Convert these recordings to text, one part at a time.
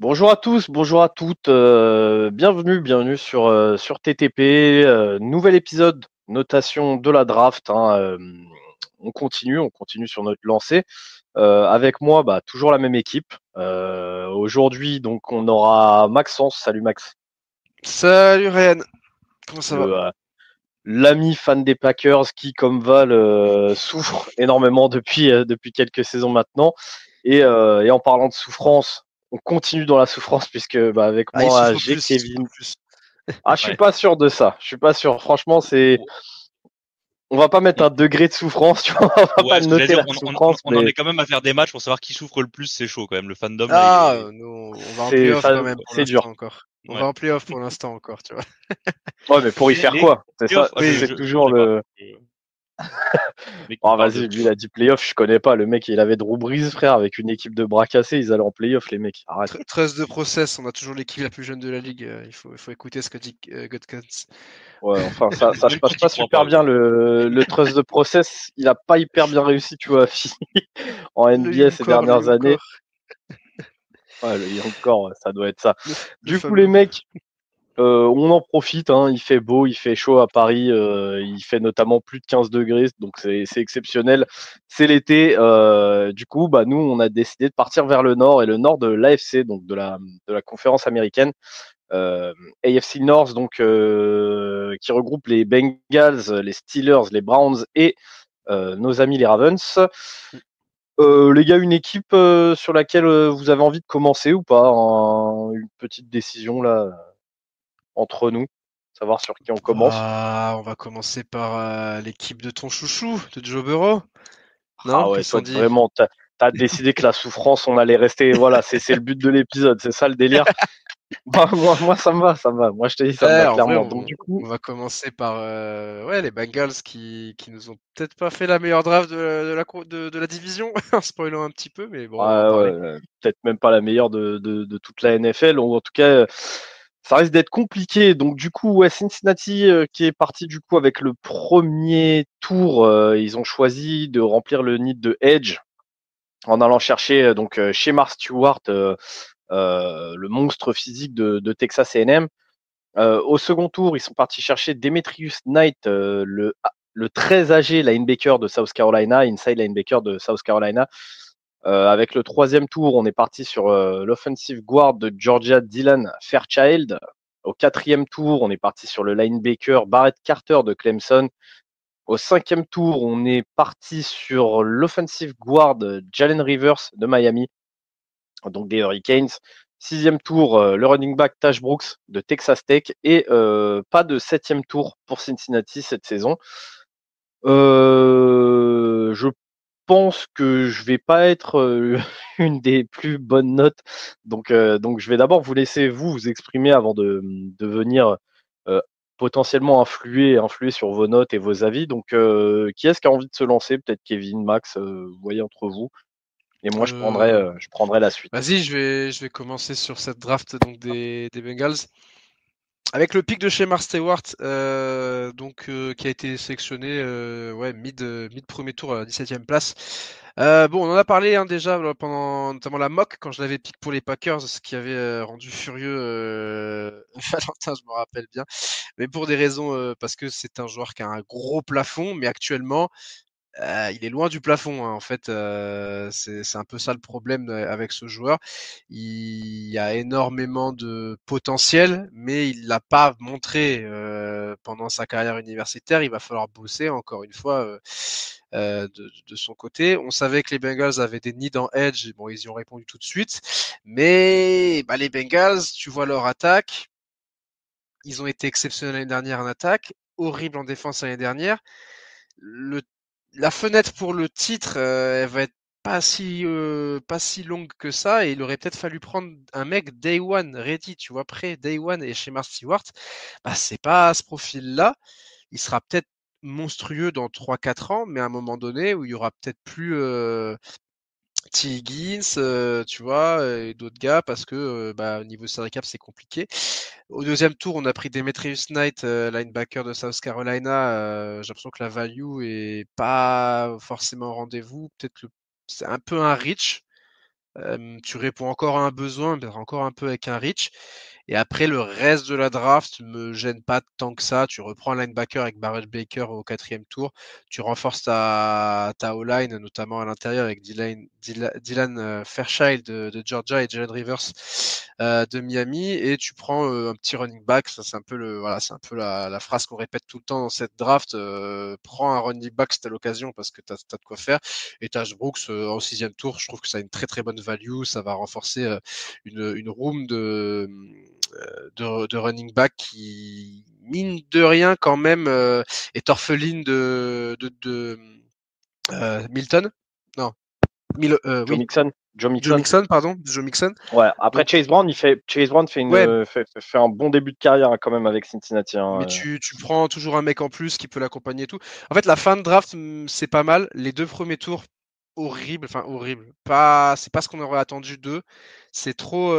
Bonjour à tous, bonjour à toutes, bienvenue sur TTP, nouvel épisode, notation de la draft, hein, on continue sur notre lancée. Avec moi, toujours la même équipe. Aujourd'hui, donc, on aura Maxence. Salut Max, Salut Ryan, comment ça va? le l'ami fan des Packers qui, comme Val, souffre énormément depuis quelques saisons maintenant. Et en parlant de souffrance, on continue dans la souffrance puisque avec Ah, il moi souffre j'ai plus, il souffre Kevin. plus. Ah, je suis Ouais. pas sûr de ça. Je suis pas sûr. Franchement, on va pas mettre On- un degré de souffrance, tu vois. On va pas Ouais, ce que j'allais noter dire, la souffrance, on en mais est quand même à faire des matchs pour savoir qui souffre le plus, c'est chaud quand même. Le fandom là, il Ah, est. nous, on va en playoff quand même pour c'est l'instant dur. encore. On Ouais. va en playoff pour l'instant encore, tu vois. Ouais, mais pour y faire Les quoi? C'est ça, playoffs, c'est Oui, je toujours sais pas. le. Mec qui Oh, parle de. vas-y, lui, il a dit playoff, je connais pas. Le mec, il avait Drew Brees, frère, avec une équipe de bras cassés, ils allaient en playoff, les mecs. Arrête. trust de process, on a toujours l'équipe la plus jeune de la ligue. Il faut écouter ce que dit Godkins. Ouais, enfin, ça se Même passe quand il pas croit super pas. bien. Le trust de process, il a pas hyper bien réussi, tu vois, en Le NBA young ces core, le dernières young années. core, Ouais, le young core, ouais, ça doit être ça. le Du coup, les fameux. mecs, on en profite, hein, il fait beau, il fait chaud à Paris, il fait notamment plus de 15 degrés, donc c'est exceptionnel. C'est l'été, du coup, nous, on a décidé de partir vers le nord, et le nord de l'AFC, donc de la conférence américaine, euh, AFC North, donc qui regroupe les Bengals, les Steelers, les Browns et nos amis les Ravens. Les gars, une équipe sur laquelle vous avez envie de commencer ou pas, une petite décision là entre nous, savoir sur qui on commence. Ah, on va commencer par l'équipe de ton chouchou, de Joe Burrow. Non? Ah ouais, Qu'est-ce qu'on toi dit? vraiment, t'as décidé que la souffrance, on allait rester. Voilà, c'est le but de l'épisode, c'est ça le délire. Moi, ça me va, ça me va. Moi, je te dis, ça me va En vrai, clairement. Donc du coup, on va commencer par ouais, les Bengals qui nous ont peut-être pas fait la meilleure draft de la division, en spoilant un petit peu, mais bon, on va en ouais, parler. peut-être même pas la meilleure de toute la NFL, ou en tout cas, ça risque d'être compliqué. Donc du coup, ouais, Cincinnati qui est parti du coup avec le premier tour, ils ont choisi de remplir le nid de Edge en allant chercher Shemar Stewart, le monstre physique de Texas A&M. Au second tour, ils sont partis chercher Demetrius Knight, le très âgé linebacker de South Carolina, inside linebacker de South Carolina. Avec le troisième tour, on est parti sur l'offensive guard de Georgia, Dylan Fairchild. Au quatrième tour, on est parti sur le linebacker Barrett Carter de Clemson. Au cinquième tour, on est parti sur l'offensive guard Jalen Rivers de Miami, donc des Hurricanes. Sixième tour, le running back Tash Brooks de Texas Tech. Et pas de septième tour pour Cincinnati cette saison. Je pense que je vais pas être une des plus bonnes notes. Donc je vais d'abord vous laisser vous exprimer avant de venir euh, potentiellement influer sur vos notes et vos avis. Donc qui est-ce qui a envie de se lancer? Peut-être Kevin, Max, vous voyez entre vous. Et moi Euh, je prendrai la suite. Vas-y, je vais commencer sur cette draft donc des Bengals. Avec le pic de chez Mark Stewart, qui a été sélectionné ouais, mid premier tour à la 17e place. Bon, on en a parlé déjà pendant notamment la mock quand je l'avais pick pour les Packers, ce qui avait rendu furieux Valentin, je me rappelle bien. Mais pour des raisons, parce que c'est un joueur qui a un gros plafond, mais actuellement, il est loin du plafond, hein, en fait, c'est un peu ça le problème avec ce joueur. Il y a énormément de potentiel, mais il l'a pas montré pendant sa carrière universitaire. Il va falloir bosser encore une fois de son côté. On savait que les Bengals avaient des needs en edge. Bon, ils y ont répondu tout de suite, mais les Bengals, tu vois leur attaque. Ils ont été exceptionnels l'année dernière en attaque, horrible en défense l'année dernière. Le La fenêtre pour le titre, elle va être pas si longue que ça, et il aurait peut-être fallu prendre un mec day one ready, tu vois, prêt day one, et chez Mark Stewart, c'est pas ce profil-là. Il sera peut-être monstrueux dans 3-4 ans, mais à un moment donné où il y aura peut-être plus T. Higgins, tu vois, et d'autres gars, parce que au niveau salary cap, c'est compliqué. Au deuxième tour, on a pris Demetrius Knight, linebacker de South Carolina. J'ai l'impression que la value est pas forcément au rendez-vous. C'est un peu un reach. Tu réponds encore à un besoin, peut-être encore un peu avec un reach. Et après, le reste de la draft me gêne pas tant que ça. Tu reprends un linebacker avec Barrett Baker au 4e tour. Tu renforces ta O-line, notamment à l'intérieur avec Dylan Fairchild de Georgia et Jalen Rivers de Miami. Et tu prends un petit running back. Ça, c'est un peu c'est un peu la phrase qu'on répète tout le temps dans cette draft. Prends un running back si t'as l'occasion parce que t'as de quoi faire. Et Taj Brooks au 6e tour, je trouve que ça a une très très bonne value. Ça va renforcer une room de running back qui, mine de rien, quand même, est orpheline de Milton. Non, Joe oui, Mixon. Joe Mixon, pardon, Joe Mixon. Ouais, après Donc, Chase Brown, fait ouais, fait un bon début de carrière quand même avec Cincinnati. mais tu prends toujours un mec en plus qui peut l'accompagner et tout. En fait, la fin de draft, c'est pas mal. Les 2 premiers tours, horrible, enfin horrible. C'est pas ce qu'on aurait attendu d'eux. C'est trop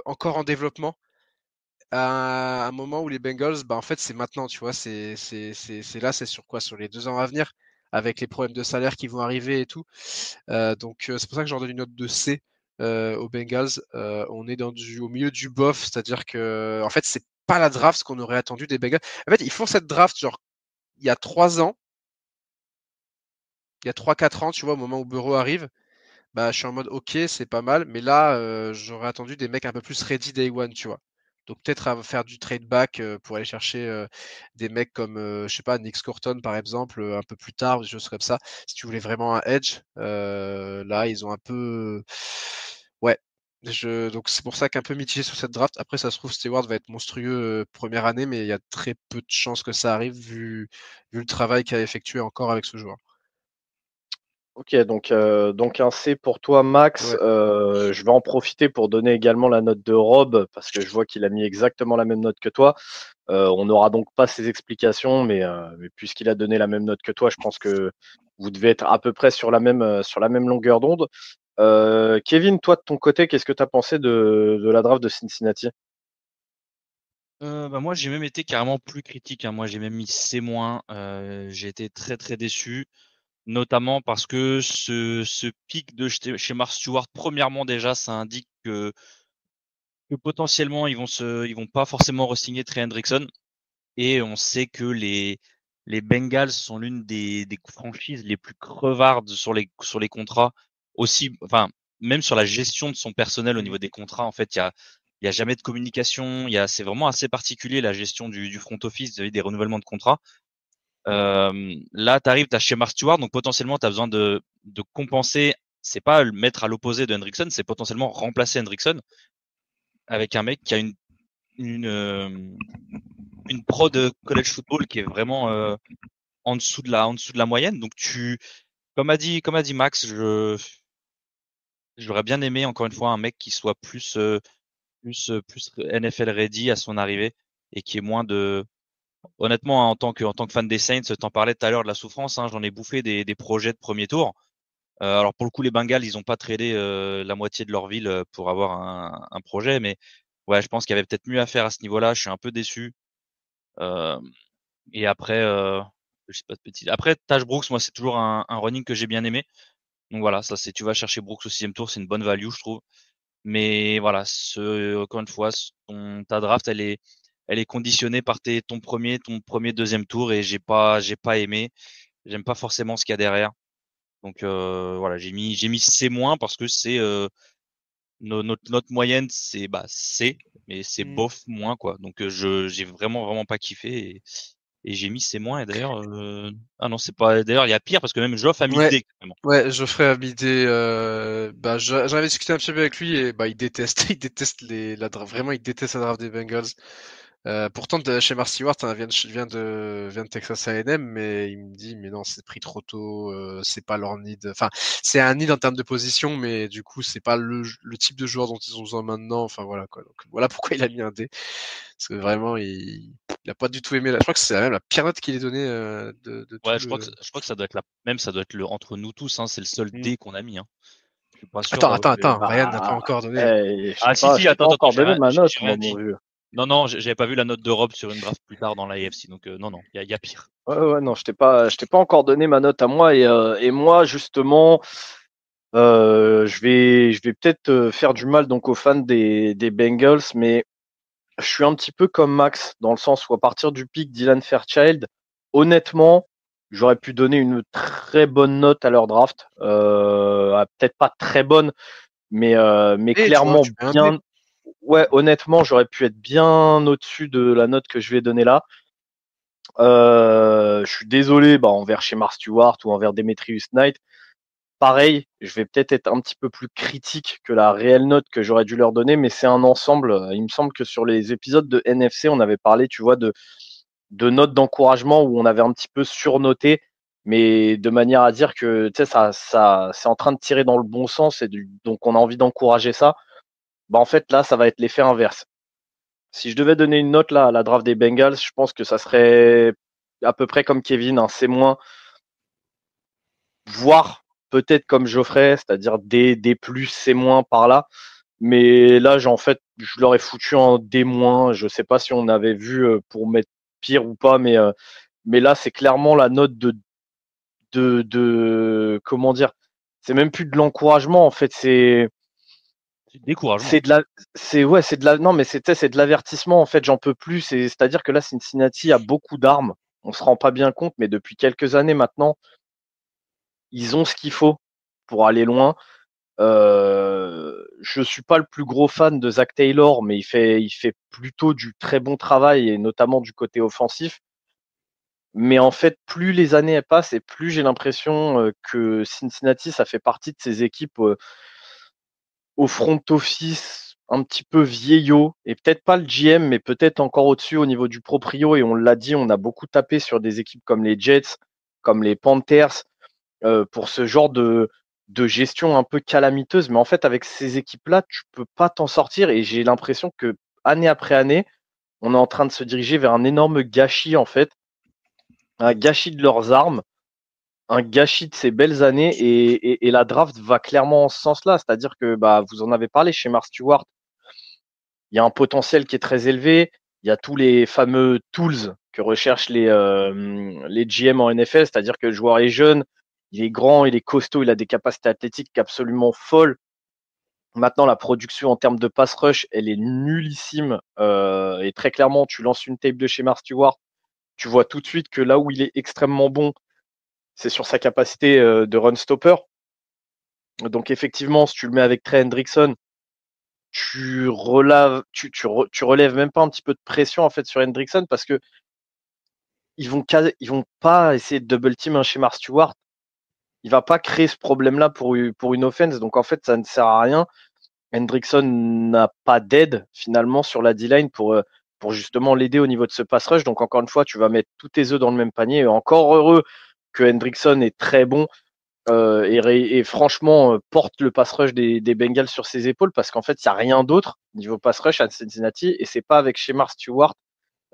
encore en développement. À un moment où les Bengals, bah en fait c'est maintenant, tu vois, c'est là, c'est sur quoi? Sur les 2 ans à venir, avec les problèmes de salaire qui vont arriver et tout. Donc c'est pour ça que j'en donne une note de C aux Bengals. On est au milieu du bof, c'est-à-dire que en fait c'est pas la draft qu'on aurait attendu des Bengals. En fait ils font cette draft genre il y a 3 ans, il y a 3-4 ans, tu vois, au moment où Burrow arrive. Bah, je suis en mode ok, c'est pas mal, mais là, j'aurais attendu des mecs un peu plus ready day one, tu vois. Donc peut-être à faire du trade back pour aller chercher des mecs comme, je sais pas, Nick Scotton par exemple, un peu plus tard, des choses comme ça. Si tu voulais vraiment un edge, là, ils ont un peu. Ouais. Donc c'est pour ça qu'un peu mitigé sur cette draft. Après, ça se trouve, Stewart va être monstrueux première année, mais il y a très peu de chances que ça arrive vu le travail qu'il a effectué encore avec ce joueur. Ok, donc un C pour toi, Max. Ouais. Je vais en profiter pour donner également la note de Rob, parce que je vois qu'il a mis exactement la même note que toi. On n'aura donc pas ses explications, mais puisqu'il a donné la même note que toi, je pense que vous devez être à peu près sur la même longueur d'onde. Kevin, toi de ton côté, qu'est-ce que tu as pensé de la draft de Cincinnati? Bah moi j'ai même été carrément plus critique, hein. Moi j'ai même mis C-. J'ai été très très déçu, notamment parce que ce pic de chez Mark Stewart, premièrement déjà, ça indique que potentiellement ils vont pas forcément re-signer Trey Hendrickson, et on sait que les Bengals sont l'une des franchises les plus crevardes sur les contrats, aussi, enfin même sur la gestion de son personnel au niveau des contrats. En fait, il y a jamais de communication. C'est vraiment assez particulier la gestion du front office vis-à-vis des renouvellements de contrats. Là, t'as chez Mark Stewart, donc potentiellement t'as besoin de compenser. C'est pas le mettre à l'opposé de Hendrickson, c'est potentiellement remplacer Hendrickson avec un mec qui a une pro de college football qui est vraiment en dessous de la moyenne. Donc comme a dit Max, j'aurais bien aimé encore une fois un mec qui soit plus NFL ready à son arrivée, et qui est moins de. Honnêtement, hein, en tant que fan des Saints, t'en parlais tout à l'heure de la souffrance, hein, j'en ai bouffé des projets de premier tour. Alors pour le coup, les Bengals, ils ont pas tradé la moitié de leur ville pour avoir un projet, mais ouais, je pense qu'il y avait peut-être mieux à faire à ce niveau-là. Je suis un peu déçu. Euh, et après, je sais pas de bêtises. Après, Taj Brooks, moi, c'est toujours un running que j'ai bien aimé. Donc voilà, ça c'est, tu vas chercher Brooks au 6e tour, c'est une bonne value, je trouve. Mais voilà, encore une fois, ta draft, elle est conditionnée par ton premier, 2e tour, et j'ai pas aimé. J'aime pas forcément ce qu'il y a derrière. Donc voilà, j'ai mis C- parce que c'est notre moyenne, c'est bah C, mais c'est bof moins quoi. Donc j'ai vraiment pas kiffé, et j'ai mis C-. Et d'ailleurs, ah non, c'est pas. D'ailleurs, il y a pire parce que même Joff a mis Ouais, D carrément. ouais, Geoffrey Abidé, bah, j'en avais discuté un petit peu avec lui et bah, il déteste, il déteste vraiment, il déteste la draft des Bengals. Pourtant, chez Mark Stewart, hein, vient de Texas A&M, mais il me dit, mais non, c'est pris trop tôt, c'est pas leur need. Enfin, c'est un need en termes de position, mais du coup, c'est pas le type de joueur dont ils ont besoin maintenant. Enfin, voilà, quoi. Donc, voilà pourquoi il a mis un D. Parce que vraiment, il a pas du tout aimé. Je crois que c'est même la pire note qu'il ait donnée de tout Ouais, le. je crois que ça doit être ça doit être le entre nous tous, hein, c'est le seul Mm. D qu'on a mis, hein. Je suis pas sûr d'avoir eu. Attends, Ryan n'a pas Bah, encore donné. Ah si je si, t'ai pas attends, encore donné ma note, j'ai moi, rien mon dit. vieux. Non non, j'avais pas vu la note de Rob sur une draft plus tard dans la AFC, donc non non, il y a pire. Ouais, ouais, non, je t'ai pas encore donné ma note à moi, et moi, justement, Je vais peut-être faire du mal donc aux fans des Bengals, mais je suis un petit peu comme Max, dans le sens où à partir du pic Dylan Fairchild, honnêtement, j'aurais pu donner une très bonne note à leur draft. Peut-être pas très bonne, mais Et tu vois, clairement tu mets un B. bien. Ouais, honnêtement, j'aurais pu être bien au-dessus de la note que je vais donner là. Je suis désolé envers Shemar Stewart ou envers Demetrius Knight. Pareil, je vais peut-être être un petit peu plus critique que la réelle note que j'aurais dû leur donner, mais c'est un ensemble. Il me semble que sur les épisodes de NFC, on avait parlé, tu vois, de notes d'encouragement où on avait un petit peu surnoté, mais de manière à dire que tu sais, ça, c'est en train de tirer dans le bon sens et donc on a envie d'encourager ça. En fait, là, ça va être l'effet inverse. Si je devais donner une note là à la draft des Bengals, je pense que ça serait à peu près comme Kevin, un C-, voire peut-être comme Geoffrey, c'est-à-dire D+, C- par là. Mais là, en fait, je l'aurais foutu en D-. Je sais pas si on avait vu pour mettre pire ou pas, mais là, c'est clairement la note de comment dire. C'est même plus de l'encouragement, en fait, C'est décourageant. c'est de la, c'est de la, non, mais c'est de l'avertissement, en fait, j'en peux plus. C'est-à-dire que là, Cincinnati a beaucoup d'armes. On se rend pas bien compte, mais depuis quelques années maintenant, ils ont ce qu'il faut pour aller loin. Je suis pas le plus gros fan de Zach Taylor, mais il fait plutôt du très bon travail et notamment du côté offensif. Mais en fait, plus les années passent et plus j'ai l'impression que Cincinnati, ça fait partie de ces équipes au front office un petit peu vieillot et peut-être pas le GM, mais peut-être encore au-dessus au niveau du proprio. Et on l'a dit, on a beaucoup tapé sur des équipes comme les Jets, comme les Panthers, pour ce genre de gestion un peu calamiteuse. Mais en fait, avec ces équipes-là, tu peux pas t'en sortir. Et j'ai l'impression que année après année, on est en train de se diriger vers un énorme gâchis, en fait, un gâchis de leurs armes, un gâchis de ces belles années. Et la draft va clairement en ce sens-là. C'est-à-dire que vous en avez parlé chez Mark Stewart. Il y a un potentiel qui est très élevé. Il y a tous les fameux tools que recherchent les GM en NFL, c'est-à-dire que le joueur est jeune, il est grand, il est costaud, il a des capacités athlétiques absolument folles. Maintenant, la production en termes de pass rush, elle est nullissime. Et très clairement, tu lances une tape de chez Mark Stewart, tu vois tout de suite que là où il est extrêmement bon, c'est sur sa capacité de run stopper. Donc effectivement, si tu le mets avec Trey Hendrickson, tu relèves même pas un petit peu de pression en fait sur Hendrickson parce que ils vont pas essayer de double team un chez Mark Stewart. Il va pas créer ce problème-là pour une offense. Donc en fait, ça ne sert à rien. Hendrickson n'a pas d'aide finalement sur la D-line pour justement l'aider au niveau de ce pass rush. Donc encore une fois, tu vas mettre tous tes œufs dans le même panier. Et encore heureux que Hendrickson est très bon et franchement porte le pass rush des Bengals sur ses épaules parce qu'en fait, il n'y a rien d'autre niveau pass rush à Cincinnati et c'est pas avec Shemar Stewart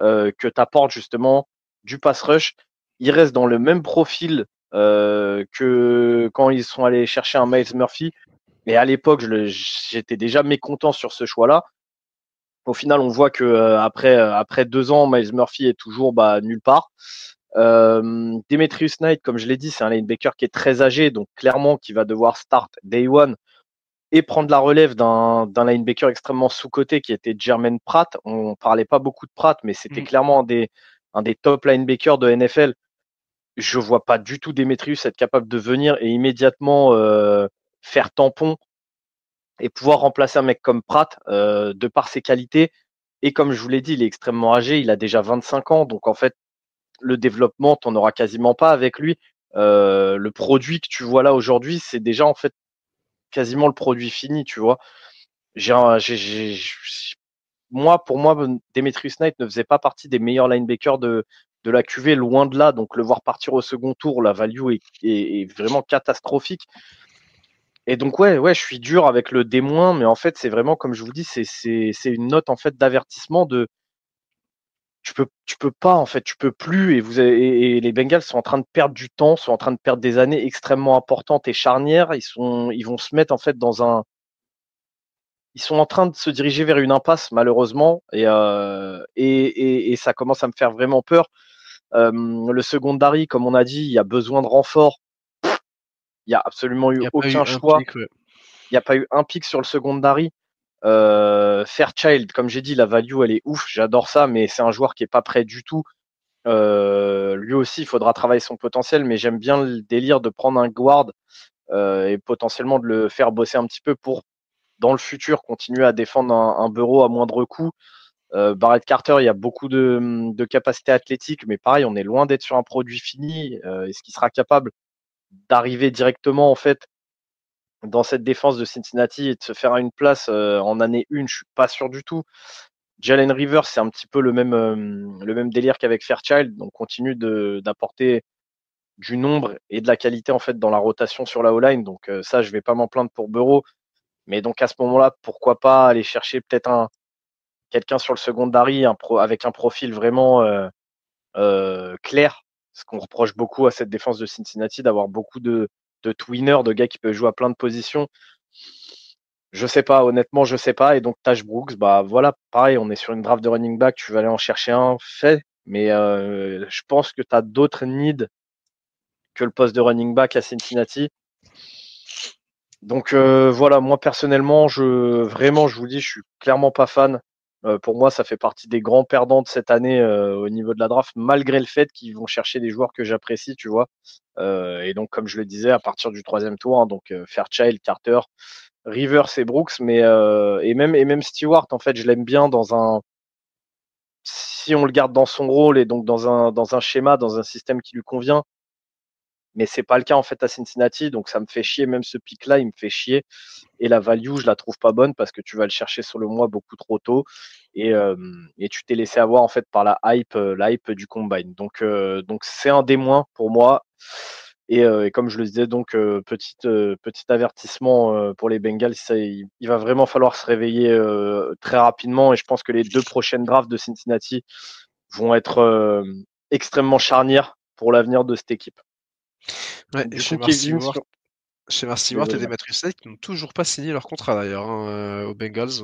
que tu apportes justement du pass rush. Il reste dans le même profil que quand ils sont allés chercher un Miles Murphy. Et à l'époque, j'étais déjà mécontent sur ce choix-là. Au final, on voit que après 2 ans, Miles Murphy est toujours nulle part. Demetrius Knight, comme je l'ai dit, c'est un linebacker qui est très âgé, donc clairement qui va devoir start day one et prendre la relève d'un linebacker extrêmement sous-coté qui était Jermaine Pratt. On parlait pas beaucoup de Pratt, mais c'était clairement un des top linebackers de NFL. Je vois pas du tout Demetrius être capable de venir et immédiatement faire tampon et pouvoir remplacer un mec comme Pratt de par ses qualités. Et comme je vous l'ai dit, il est extrêmement âgé, il a déjà 25 ans, donc en fait, le développement, t'en auras quasiment pas avec lui. Le produit que tu vois là aujourd'hui, c'est déjà en fait quasiment le produit fini, tu vois. Pour moi, Demetrius Knight ne faisait pas partie des meilleurs linebackers de la QV, loin de là. Donc le voir partir au second tour, la value est vraiment catastrophique. Et donc ouais, je suis dur avec le D-, mais en fait, c'est vraiment, comme je vous dis, c'est une note en fait d'avertissement de tu peux pas en fait, tu peux plus et les Bengals sont en train de perdre du temps, sont en train de perdre des années extrêmement importantes et charnières. Ils vont se mettre en fait ils sont en train de se diriger vers une impasse malheureusement et ça commence à me faire vraiment peur. Le secondary, comme on a dit, il y a besoin de renfort. Il n'y a absolument Il eu n'y a pas eu aucun un choix. pick, ouais. Il n'y a pas eu un pick sur le secondary. Fairchild, comme j'ai dit, la value, elle est ouf. J'adore ça, mais c'est un joueur qui est pas prêt du tout. Lui aussi, il faudra travailler son potentiel, mais j'aime bien le délire de prendre un guard et potentiellement de le faire bosser un petit peu pour, dans le futur, continuer à défendre un Burrow à moindre coût. Barrett Carter, il y a beaucoup de capacités athlétiques, mais pareil, on est loin d'être sur un produit fini. Est-ce qu'il sera capable d'arriver directement en fait dans cette défense de Cincinnati et de se faire une place en année 1? Je suis pas sûr du tout. Jalen Rivers, c'est un petit peu le même délire qu'avec Fairchild, donc continue d'apporter du nombre et de la qualité en fait dans la rotation sur la O-line. Donc ça, je vais pas m'en plaindre pour Burrow. Mais donc à ce moment-là, pourquoi pas aller chercher peut-être quelqu'un sur le secondary avec un profil vraiment clair, ce qu'on reproche beaucoup à cette défense de Cincinnati, d'avoir beaucoup de twinners, de gars qui peuvent jouer à plein de positions. Je sais pas, honnêtement, je sais pas. Et donc Taj Brooks, bah voilà, pareil, on est sur une draft de running back, tu vas aller en chercher un, fait. Mais je pense que tu as d'autres needs que le poste de running back à Cincinnati. Donc voilà, moi personnellement, je vous dis, je suis clairement pas fan. Pour moi, ça fait partie des grands perdants de cette année au niveau de la draft, malgré le fait qu'ils vont chercher des joueurs que j'apprécie, tu vois. Et donc, comme je le disais, à partir du 3e tour, hein, donc Fairchild, Carter, Rivers et Brooks, mais et même Stewart, en fait, je l'aime bien si on le garde dans son rôle et donc dans un schéma, dans un système qui lui convient. Mais c'est pas le cas en fait à Cincinnati, donc ça me fait chier. Même ce pic-là, il me fait chier. Et la value, je la trouve pas bonne parce que tu vas le chercher sur le mois beaucoup trop tôt et tu t'es laissé avoir en fait par la hype du combine. Donc c'est un des moins pour moi. Et comme je le disais, donc petit avertissement pour les Bengals, il va vraiment falloir se réveiller très rapidement. Et je pense que les 2 prochaines drafts de Cincinnati vont être extrêmement charnières pour l'avenir de cette équipe. Ouais, Du coup, Kevin, chez Mark Stewart et Demetrius Snake qui n'ont toujours pas signé leur contrat d'ailleurs aux Bengals.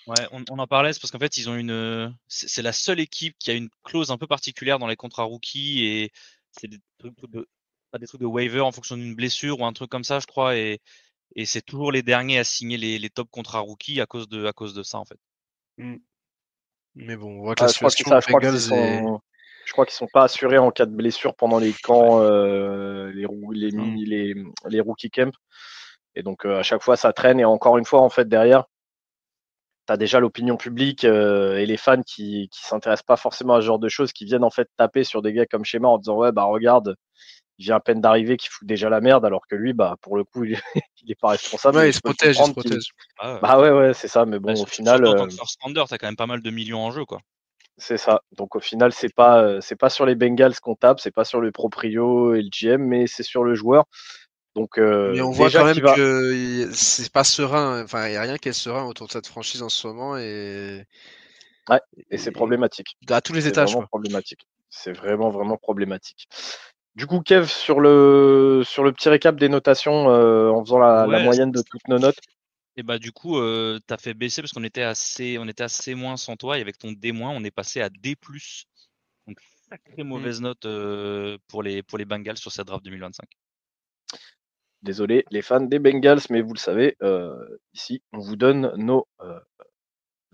Ouais, on en parlait, c'est parce qu'en fait, ils ont c'est la seule équipe qui a une clause un peu particulière dans les contrats rookies et c'est pas des trucs de waiver en fonction d'une blessure ou un truc comme ça, je crois, et c'est toujours les derniers à signer les top contrats rookies à cause de ça, en fait. Mais bon, on voit que la je crois situation je crois qu'ils sont pas assurés en cas de blessure pendant les camps, les rookie camp. Et donc à chaque fois ça traîne. Et encore une fois, en fait, derrière, tu as déjà l'opinion publique et les fans qui s'intéressent pas forcément à ce genre de choses, qui viennent en fait taper sur des gars comme Schema en disant ouais bah regarde, il vient à peine d'arriver qui fout déjà la merde, alors que lui, bah pour le coup, il est pas responsable. Ouais, Mais il je se peux le protège, il se comprendre protège. Bah ouais, c'est ça. Mais bon, au final, surtout en tant que first rounder, t'as quand même pas mal de millions en jeu, quoi. c'est ça. Donc au final, c'est pas sur les Bengals qu'on tape, c'est pas sur le proprio et le GM, mais c'est sur le joueur. Donc Mais on voit déjà quand même qu'il va. que c'est pas serein. Enfin, il n'y a rien qui est serein autour de cette franchise en ce moment Ouais, et c'est problématique. à tous les C'est étages, vraiment quoi. problématique. C'est vraiment, vraiment problématique. Du coup, Kev, sur le petit récap des notations, en faisant la Ouais, moyenne de toutes nos notes. et bah du coup, t'as fait baisser parce qu'on était à C moins sans toi, et avec ton D-, on est passé à D+. Donc sacrée mauvaise note pour les Bengals sur cette draft 2025. Désolé, les fans des Bengals, mais vous le savez, ici, on vous donne nos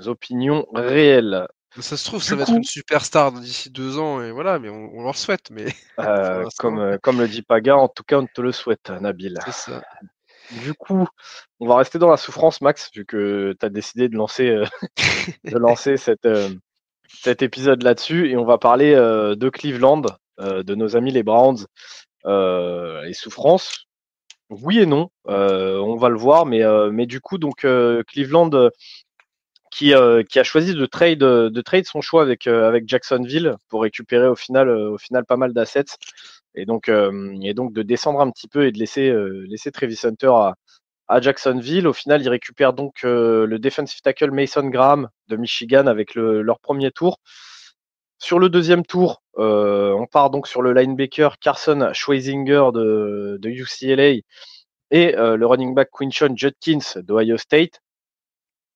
opinions réelles. Ça se trouve, Du ça va être une coup, superstar d'ici 2 ans, et voilà, mais on leur souhaite. Mais pour l'instant, comme le dit Paga, en tout cas, on te le souhaite, Nabil. c'est ça. Du coup, on va rester dans la souffrance, Max, vu que tu as décidé de lancer, cet épisode là-dessus, et on va parler de Cleveland, de nos amis les Browns, et souffrance. Oui et non, on va le voir, mais du coup, donc Cleveland qui a choisi de trade son choix avec Jacksonville pour récupérer au final pas mal d'assets et donc de descendre un petit peu et de laisser Travis Hunter à Jacksonville. Au final, ils récupèrent donc le defensive tackle Mason Graham de Michigan avec leur premier tour. Sur le deuxième tour, on part donc sur le linebacker Carson Schweisinger de UCLA et le running back Quinshon Judkins d'Ohio State.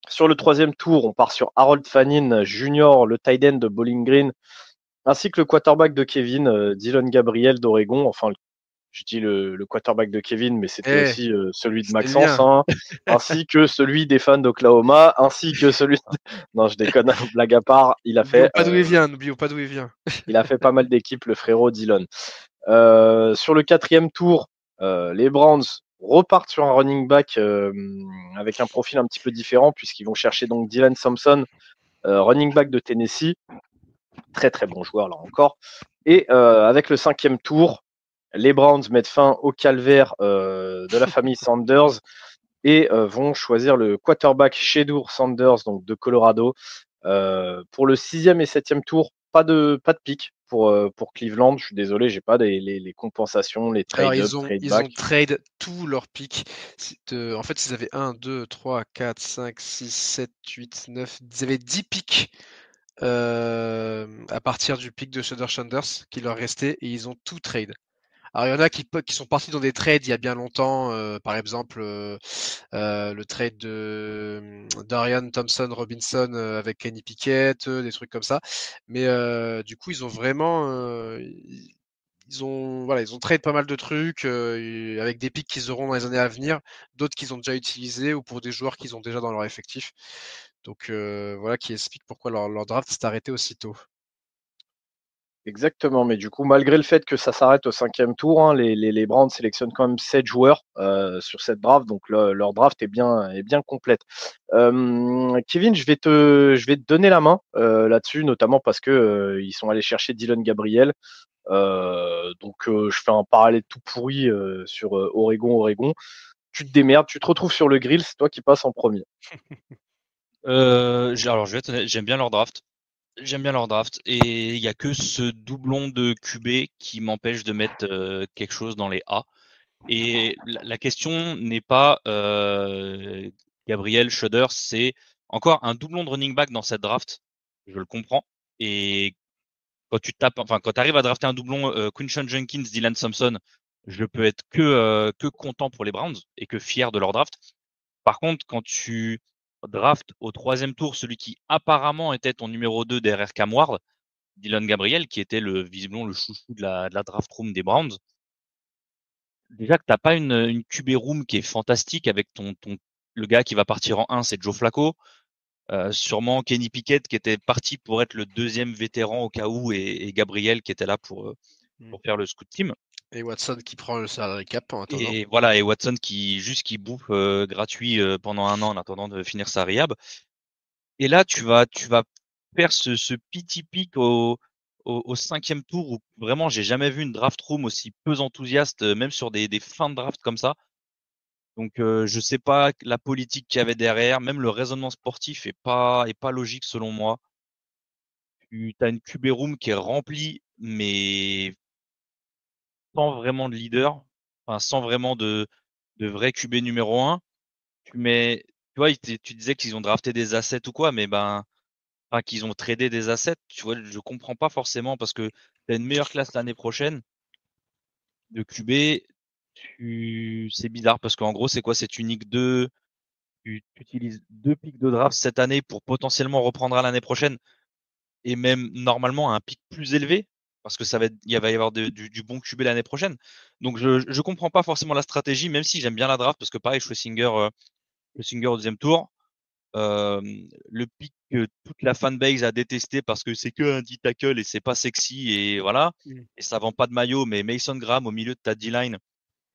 Sur le troisième tour, on part sur Harold Fannin Jr., le tight end de Bowling Green, ainsi que le quarterback de Kevin, Dylan Gabriel d'Oregon, enfin je dis le quarterback de Kevin, mais c'était aussi celui de c'était le Maxence, mien. hein, ainsi que celui des fans d'Oklahoma, ainsi que celui. Non, je déconne, blague à part. N'oublions pas d'où il vient. N'oublions pas d'où il vient. Il a fait pas mal d'équipes, le frérot Dillon. Sur le 4e tour, les Browns repartent sur un running back avec un profil un petit peu différent, puisqu'ils vont chercher donc Dylan Thompson, running back de Tennessee. Très très bon joueur là encore. Et avec le 5e tour, les Browns mettent fin au calvaire de la famille Sanders et vont choisir le quarterback Shedeur Sanders, donc de Colorado. Pour le 6e et 7e tour, pas de pick pour Cleveland. Je suis désolé, j'ai pas les compensations, les Alors, trade-up, ils ont trade-back. trade tous leurs picks. En fait, ils avaient 1, 2, 3, 4, 5, 6, 7, 8, 9. Ils avaient 10 picks à partir du pick de Shedeur Sanders qui leur restait et ils ont tout trade. Alors, il y en a qui sont partis dans des trades il y a bien longtemps. Par exemple, le trade de Darian Thompson Robinson avec Kenny Pickett, des trucs comme ça. Mais du coup, ils ont vraiment ils ont trade pas mal de trucs avec des picks qu'ils auront dans les années à venir, d'autres qu'ils ont déjà utilisés ou pour des joueurs qu'ils ont déjà dans leur effectif. Donc voilà qui explique pourquoi leur draft s'est arrêté aussitôt. Exactement, mais du coup, malgré le fait que ça s'arrête au 5e tour, hein, les Browns sélectionnent quand même 7 joueurs sur cette draft, donc leur draft est bien complète. Kevin, je vais te donner la main là-dessus, notamment parce que ils sont allés chercher Dylan Gabriel. Donc je fais un parallèle tout pourri sur Oregon. Tu te démerdes, tu te retrouves sur le grill, c'est toi qui passes en premier. Alors, je vais être honnête, j'aime bien leur draft. J'aime bien leur draft. Et il y a que ce doublon de QB qui m'empêche de mettre quelque chose dans les A. Et la question n'est pas Gabriel Schroeder, c'est encore un doublon de running back dans cette draft. Je le comprends. Et quand tu arrives à drafter un doublon Quinshon Jenkins, Dylan Thompson, je peux être que content pour les Browns et que fier de leur draft. Par contre, quand tu draftes au 3e tour celui qui apparemment était ton numéro 2 derrière Cam Ward, Dylan Gabriel, qui était visiblement le chouchou de la draft room des Browns, déjà que t'as pas une QB room qui est fantastique avec le gars qui va partir en 1, c'est Joe Flacco. Sûrement Kenny Pickett qui était parti pour être le 2e vétéran au cas où et Gabriel qui était là pour faire le scout team. Et Watson qui prend le salary cap en attendant. Et voilà, et Watson qui bouffe gratuit pendant 1 an en attendant de finir sa rehab. Et là, tu vas faire ce pity pick au 5e tour où vraiment j'ai jamais vu une draft room aussi peu enthousiaste, même sur des fins de draft comme ça. Donc je sais pas la politique qu'il y avait derrière, même le raisonnement sportif est pas logique selon moi. Tu as une QB room qui est remplie, mais sans vraiment de leader, enfin sans vraiment de vrai QB numéro 1. Tu vois, tu disais qu'ils ont drafté des assets ou quoi, mais qu'ils ont tradé des assets, tu vois, je comprends pas forcément parce que tu as une meilleure classe l'année prochaine de QB. C'est bizarre parce qu'en gros, c'est quoi? C'est unique 2. Tu utilises 2 pics de draft cette année pour potentiellement reprendre à l'année prochaine et même normalement un pic plus élevé parce que il va y avoir du bon QB l'année prochaine. Donc je comprends pas forcément la stratégie, même si j'aime bien la draft parce que pareil, Schlesinger au 2e tour. Le pic que toute la fanbase a détesté parce que c'est que un D-tackle et c'est pas sexy et voilà. Et ça vend pas de maillot, mais Mason Graham au milieu de ta D-line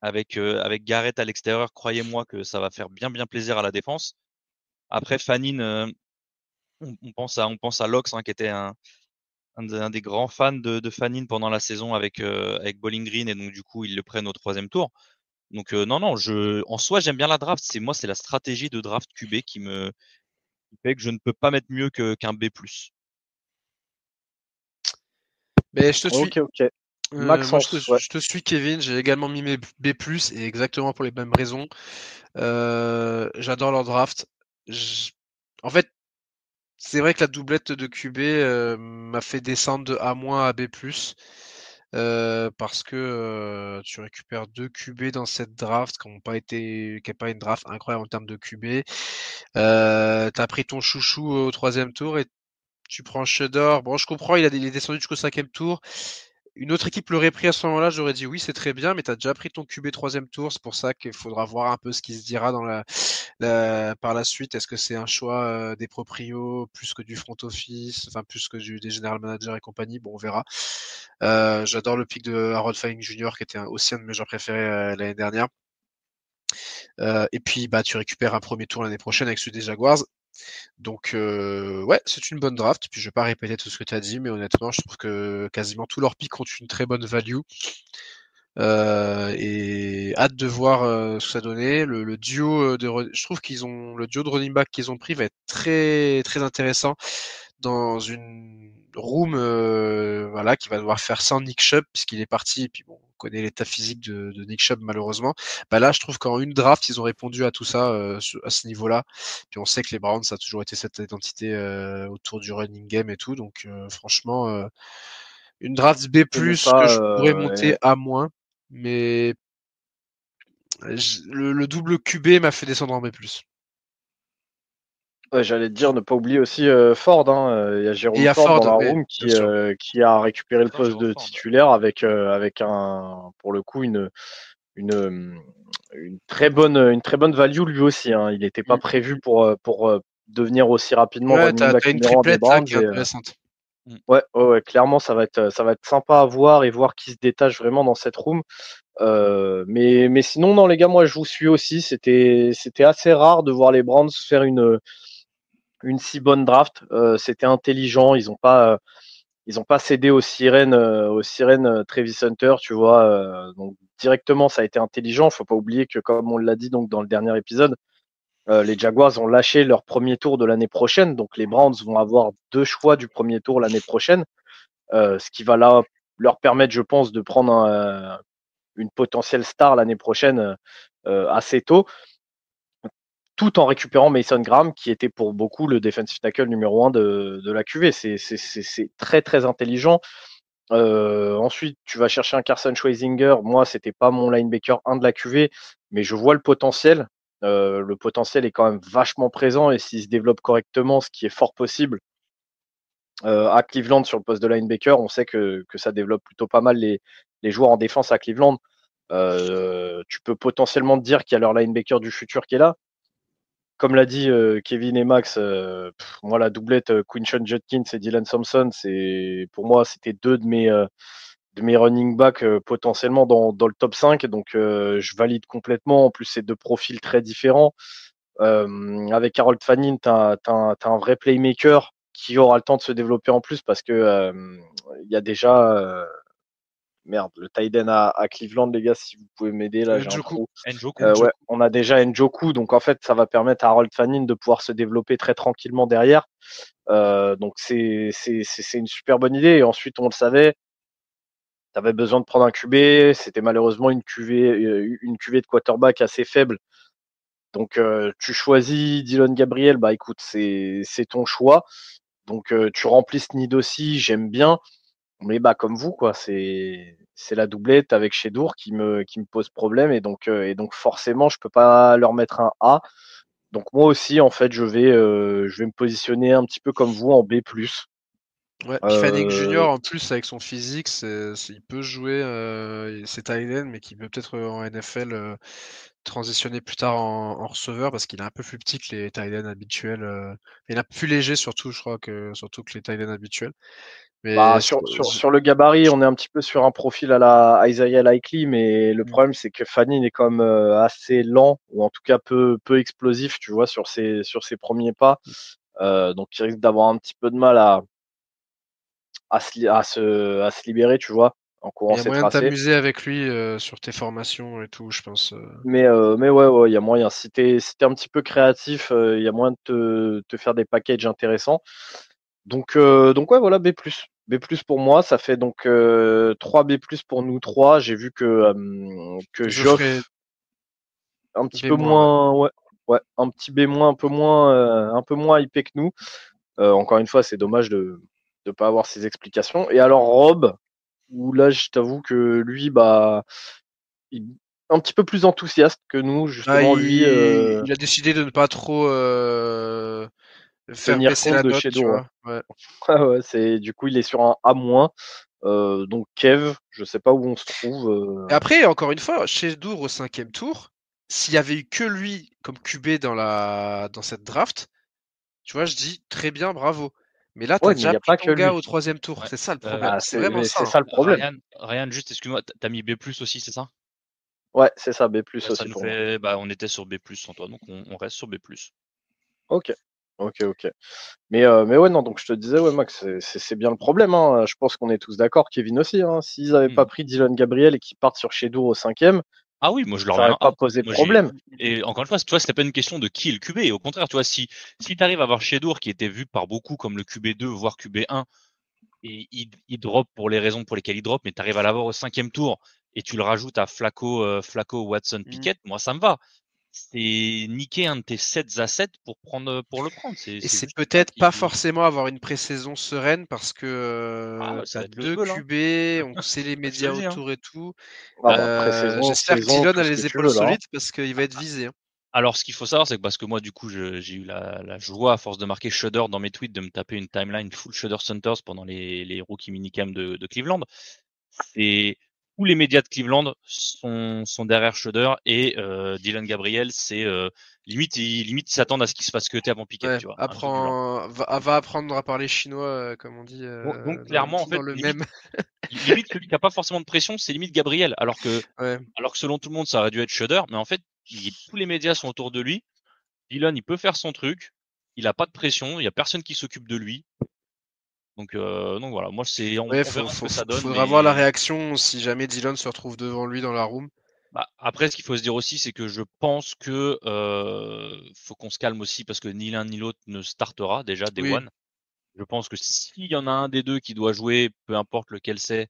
avec Garrett à l'extérieur, croyez-moi que ça va faire bien plaisir à la défense. Après Fannin, on pense à Lox hein, qui était un des grands fans de Fannin pendant la saison avec Bowling Green et donc du coup ils le prennent au 3e tour. Donc non, en soi j'aime bien la draft. C'est la stratégie de draft QB qui fait que je ne peux pas mettre mieux qu'un B+. Mais je te suis. Ok. Moi, Maxence, je te suis, Kevin. J'ai également mis mes B+, et exactement pour les mêmes raisons. J'adore leur draft. En fait, c'est vrai que la doublette de QB m'a fait descendre de A- à B+, parce que tu récupères 2 QB dans cette draft qui n'a pas une draft incroyable en termes de QB. T'as pris ton chouchou au 3e tour et tu prends Shedeur. Bon, je comprends, il est descendu jusqu'au 5e tour. une autre équipe l'aurait pris à ce moment-là, j'aurais dit oui, c'est très bien, mais tu as déjà pris ton QB 3e tour, c'est pour ça qu'il faudra voir un peu ce qui se dira dans par la suite. Est-ce que c'est un choix des proprios plus que du front office, enfin plus que des general managers et compagnie? Bon, on verra. J'adore le pick de Harold Fanning Jr. qui était aussi un de mes joueurs préférés l'année dernière. Et puis tu récupères un premier tour l'année prochaine avec celui des Jaguars. Donc ouais, c'est une bonne draft. Puis je vais pas répéter tout ce que tu as dit, mais honnêtement, je trouve que quasiment tous leurs picks ont une très bonne value. Et hâte de voir ce que ça donnait. Le duo je trouve le duo de running back qu'ils ont pris va être très très intéressant dans une room voilà, qui va devoir faire sans Nick Chubb puisqu'il est parti. Et puis bon, on connaît l'état physique de Nick Chubb malheureusement. Là, je trouve qu'en une draft, ils ont répondu à tout ça à ce niveau-là. Puis on sait que les Browns, ça a toujours été cette identité autour du running game et tout. Donc franchement, une draft B+, que je pourrais monter à moins. Mais le double QB m'a fait descendre en B+. Ouais, j'allais te dire, ne pas oublier aussi Ford. Il y a Jérôme Ford Ford, dans la oui, room qui a récupéré le poste de titulaire avec pour le coup une très bonne value lui aussi. Il n'était pas prévu pour devenir aussi rapidement running back numéro 1 des Browns. Qui est intéressante. Ouais, clairement, ça va être sympa à voir et voir qui se détache vraiment dans cette room. Mais sinon, non, les gars, moi, je vous suis aussi. C'était assez rare de voir les Browns faire une si bonne draft. C'était intelligent. Ils ont pas cédé aux sirènes Travis Hunter, tu vois. Donc directement, ça a été intelligent. Faut pas oublier que, comme on l'a dit donc dans le dernier épisode, les Jaguars ont lâché leur premier tour de l'année prochaine. Donc les Browns vont avoir 2 choix du premier tour l'année prochaine. Ce qui va leur permettre, je pense, de prendre une potentielle star l'année prochaine assez tôt, tout en récupérant Mason Graham, qui était pour beaucoup le defensive tackle numéro 1 de la QV. C'est très très intelligent. Ensuite, tu vas chercher un Carson Schweisinger. Moi, c'était pas mon linebacker 1 de la QV, mais je vois le potentiel. Le potentiel est quand même vachement présent et s'il se développe correctement, ce qui est fort possible, à Cleveland sur le poste de linebacker, on sait que ça développe plutôt pas mal les joueurs en défense à Cleveland. Tu peux potentiellement te dire qu'il y a leur linebacker du futur qui est là. Comme l'a dit Kevin et Max, moi la doublette Quinshon Judkins et Dylan Thompson, pour moi c'était 2 de mes running backs potentiellement dans le top 5. Donc je valide complètement. En plus, c'est 2 profils très différents. Avec Harold Fanning, tu as un vrai playmaker qui aura le temps de se développer en plus parce que il y a déjà le tight end à Cleveland, les gars, si vous pouvez m'aider, là, j'ai un trou. Ouais, on a déjà Njoku, donc en fait, ça va permettre à Harold Fanning de pouvoir se développer très tranquillement derrière. Donc c'est une super bonne idée. Et ensuite, on le savait, tu avais besoin de prendre un QB. C'était malheureusement une QV de quarterback assez faible. Donc tu choisis Dylan Gabriel, bah écoute, c'est ton choix. Donc tu remplis ce nid aussi, j'aime bien. Mais comme vous, quoi, c'est la doublette avec Shedour qui me pose problème et donc forcément je peux pas leur mettre un A. Donc moi aussi en fait je vais me positionner un petit peu comme vous en B+. Ouais, puis Fanning Junior en plus avec son physique, il peut jouer, c'est tight end, mais qui peut peut-être en NFL transitionner plus tard en receveur parce qu'il est un peu plus petit que les tight ends habituels. Il est un peu plus léger surtout, je crois, surtout que les tight ends habituels. Mais sur le gabarit, on est un petit peu sur un profil à la Isaiah Likely, mais le problème c'est que Fanning est quand même assez lent ou en tout cas peu explosif, tu vois, sur ses premiers pas. Donc il risque d'avoir un petit peu de mal à se libérer, tu vois, en courant il y a ses moyen de tracés. t'amuser avec lui sur tes formations et tout, je pense. Mais ouais, il y a moyen. Si t'es un petit peu créatif, il y a moyen de te faire des packages intéressants. Donc ouais, voilà, B+. B+ pour moi, ça fait donc 3 B+ pour nous 3. J'ai vu que Geoff un petit peu moins, ouais, un petit B-, un peu moins hypé que nous. Encore une fois, c'est dommage de ne pas avoir ces explications. Et alors Rob, où là, je t'avoue que lui, un petit peu plus enthousiaste que nous, justement, lui. Il a décidé de ne pas trop faire Tenir baisser compte la de note, tu Shadow. vois. Ouais. Ouais, du coup, il est sur un A-. Donc Kev, je sais pas où on se trouve. Et après, encore une fois, Shedeur au 5e tour, s'il y avait eu que lui comme QB dans cette draft, tu vois, je dis très bien, bravo. Mais là, t'as Ouais, mais il déjà n'y a pris pas que ton gars lui. au 3e tour. Ouais. C'est ça le problème. Ah, C'est vraiment ça. c'est ça le problème. Ryan, juste, excuse-moi, t'as mis B+ aussi, c'est ça? Ouais, c'est ça, B+ Ça aussi nous pour moi. fait, on était sur B+ sans toi, donc on reste sur B+. Ok. Mais ouais, non, donc je te disais, ouais, Max, c'est bien le problème. Hein. Je pense qu'on est tous d'accord, Kevin aussi. Hein. S'ils n'avaient pas pris Dylan Gabriel et qu'ils partent sur Shedeur au 5e, Ah oui, moi je leur ça mets n'aurait un A. pas posé Moi, problème. Et encore une fois, tu vois, c'était pas une question de qui est le QB. Au contraire, tu vois, si t'arrives à avoir Shedeur qui était vu par beaucoup comme le QB2, voire QB1, et il drop pour les raisons pour lesquelles il drop, mais tu arrives à l'avoir au 5e tour et tu le rajoutes à Flacco, Watson, Pickett, moi ça me va. C'est niquer un de tes 7 à 7 pour le prendre. Et c'est juste ça peut-être pas forcément avoir une pré-saison sereine parce que ça va t'as être le 2 feu, là. QB, on sait les Je te médias le dis, hein. autour et tout. Ah bah, pré-saison, J'espère que saison, Dylan tout a ce que les tu épaules veux, là. Hein. solides parce qu'il va être visé. Hein. Alors, ce qu'il faut savoir, c'est que parce que moi, du coup, j'ai eu la joie, à force de marquer Shudder dans mes tweets, de me taper une timeline full Shudder Centers pendant les rookie minicamp de Cleveland. Et tous les médias de Cleveland sont derrière Shudder et Dylan Gabriel, c'est limite ils s'attendent à ce qu'il se fasse cutter avant Pickett, Ouais, tu vois, un truc du genre. va apprendre à parler chinois, comme on dit Donc clairement, en dans fait, le même. limite celui qui a pas forcément de pression, c'est limite Gabriel, Ouais. alors que selon tout le monde, ça aurait dû être Shudder, mais en fait, tous les médias sont autour de lui. Dylan, il peut faire son truc, il a pas de pression, il y a personne qui s'occupe de lui. Donc voilà, moi Ouais, on verra ce que ça donne, faudra voir la mais réaction si jamais Dylan se retrouve devant lui dans la room. après ce qu'il faut se dire aussi, c'est que je pense que faut qu'on se calme aussi parce que ni l'un ni l'autre ne startera déjà Day Oui, One. Je pense que s'il y en a un des deux qui doit jouer, peu importe lequel c'est,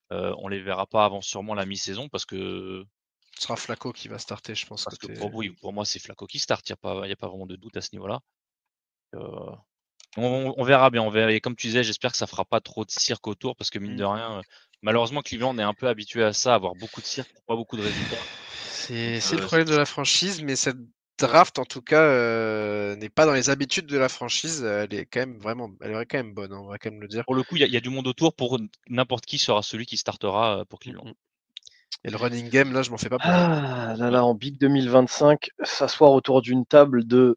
on les verra pas avant sûrement la mi-saison parce que ce sera Flacco qui va starter, je pense. pour moi c'est Flacco qui start, y a pas vraiment de doute à ce niveau-là. On verra bien, on verra. Et comme tu disais, j'espère que ça fera pas trop de cirque autour parce que mine de rien, malheureusement Cleveland est un peu habitué à ça, à avoir beaucoup de cirque, pas beaucoup de résultats. C'est le problème de la franchise, mais cette draft en tout cas n'est pas dans les habitudes de la franchise. Elle est quand même bonne, hein, on va quand même le dire. Pour le coup, il y a du monde autour. Pour n'importe qui sera celui qui startera pour Cleveland. Et le running game, là, je m'en fais pas pour. Ah là, en Big 2025, s'asseoir autour d'une table de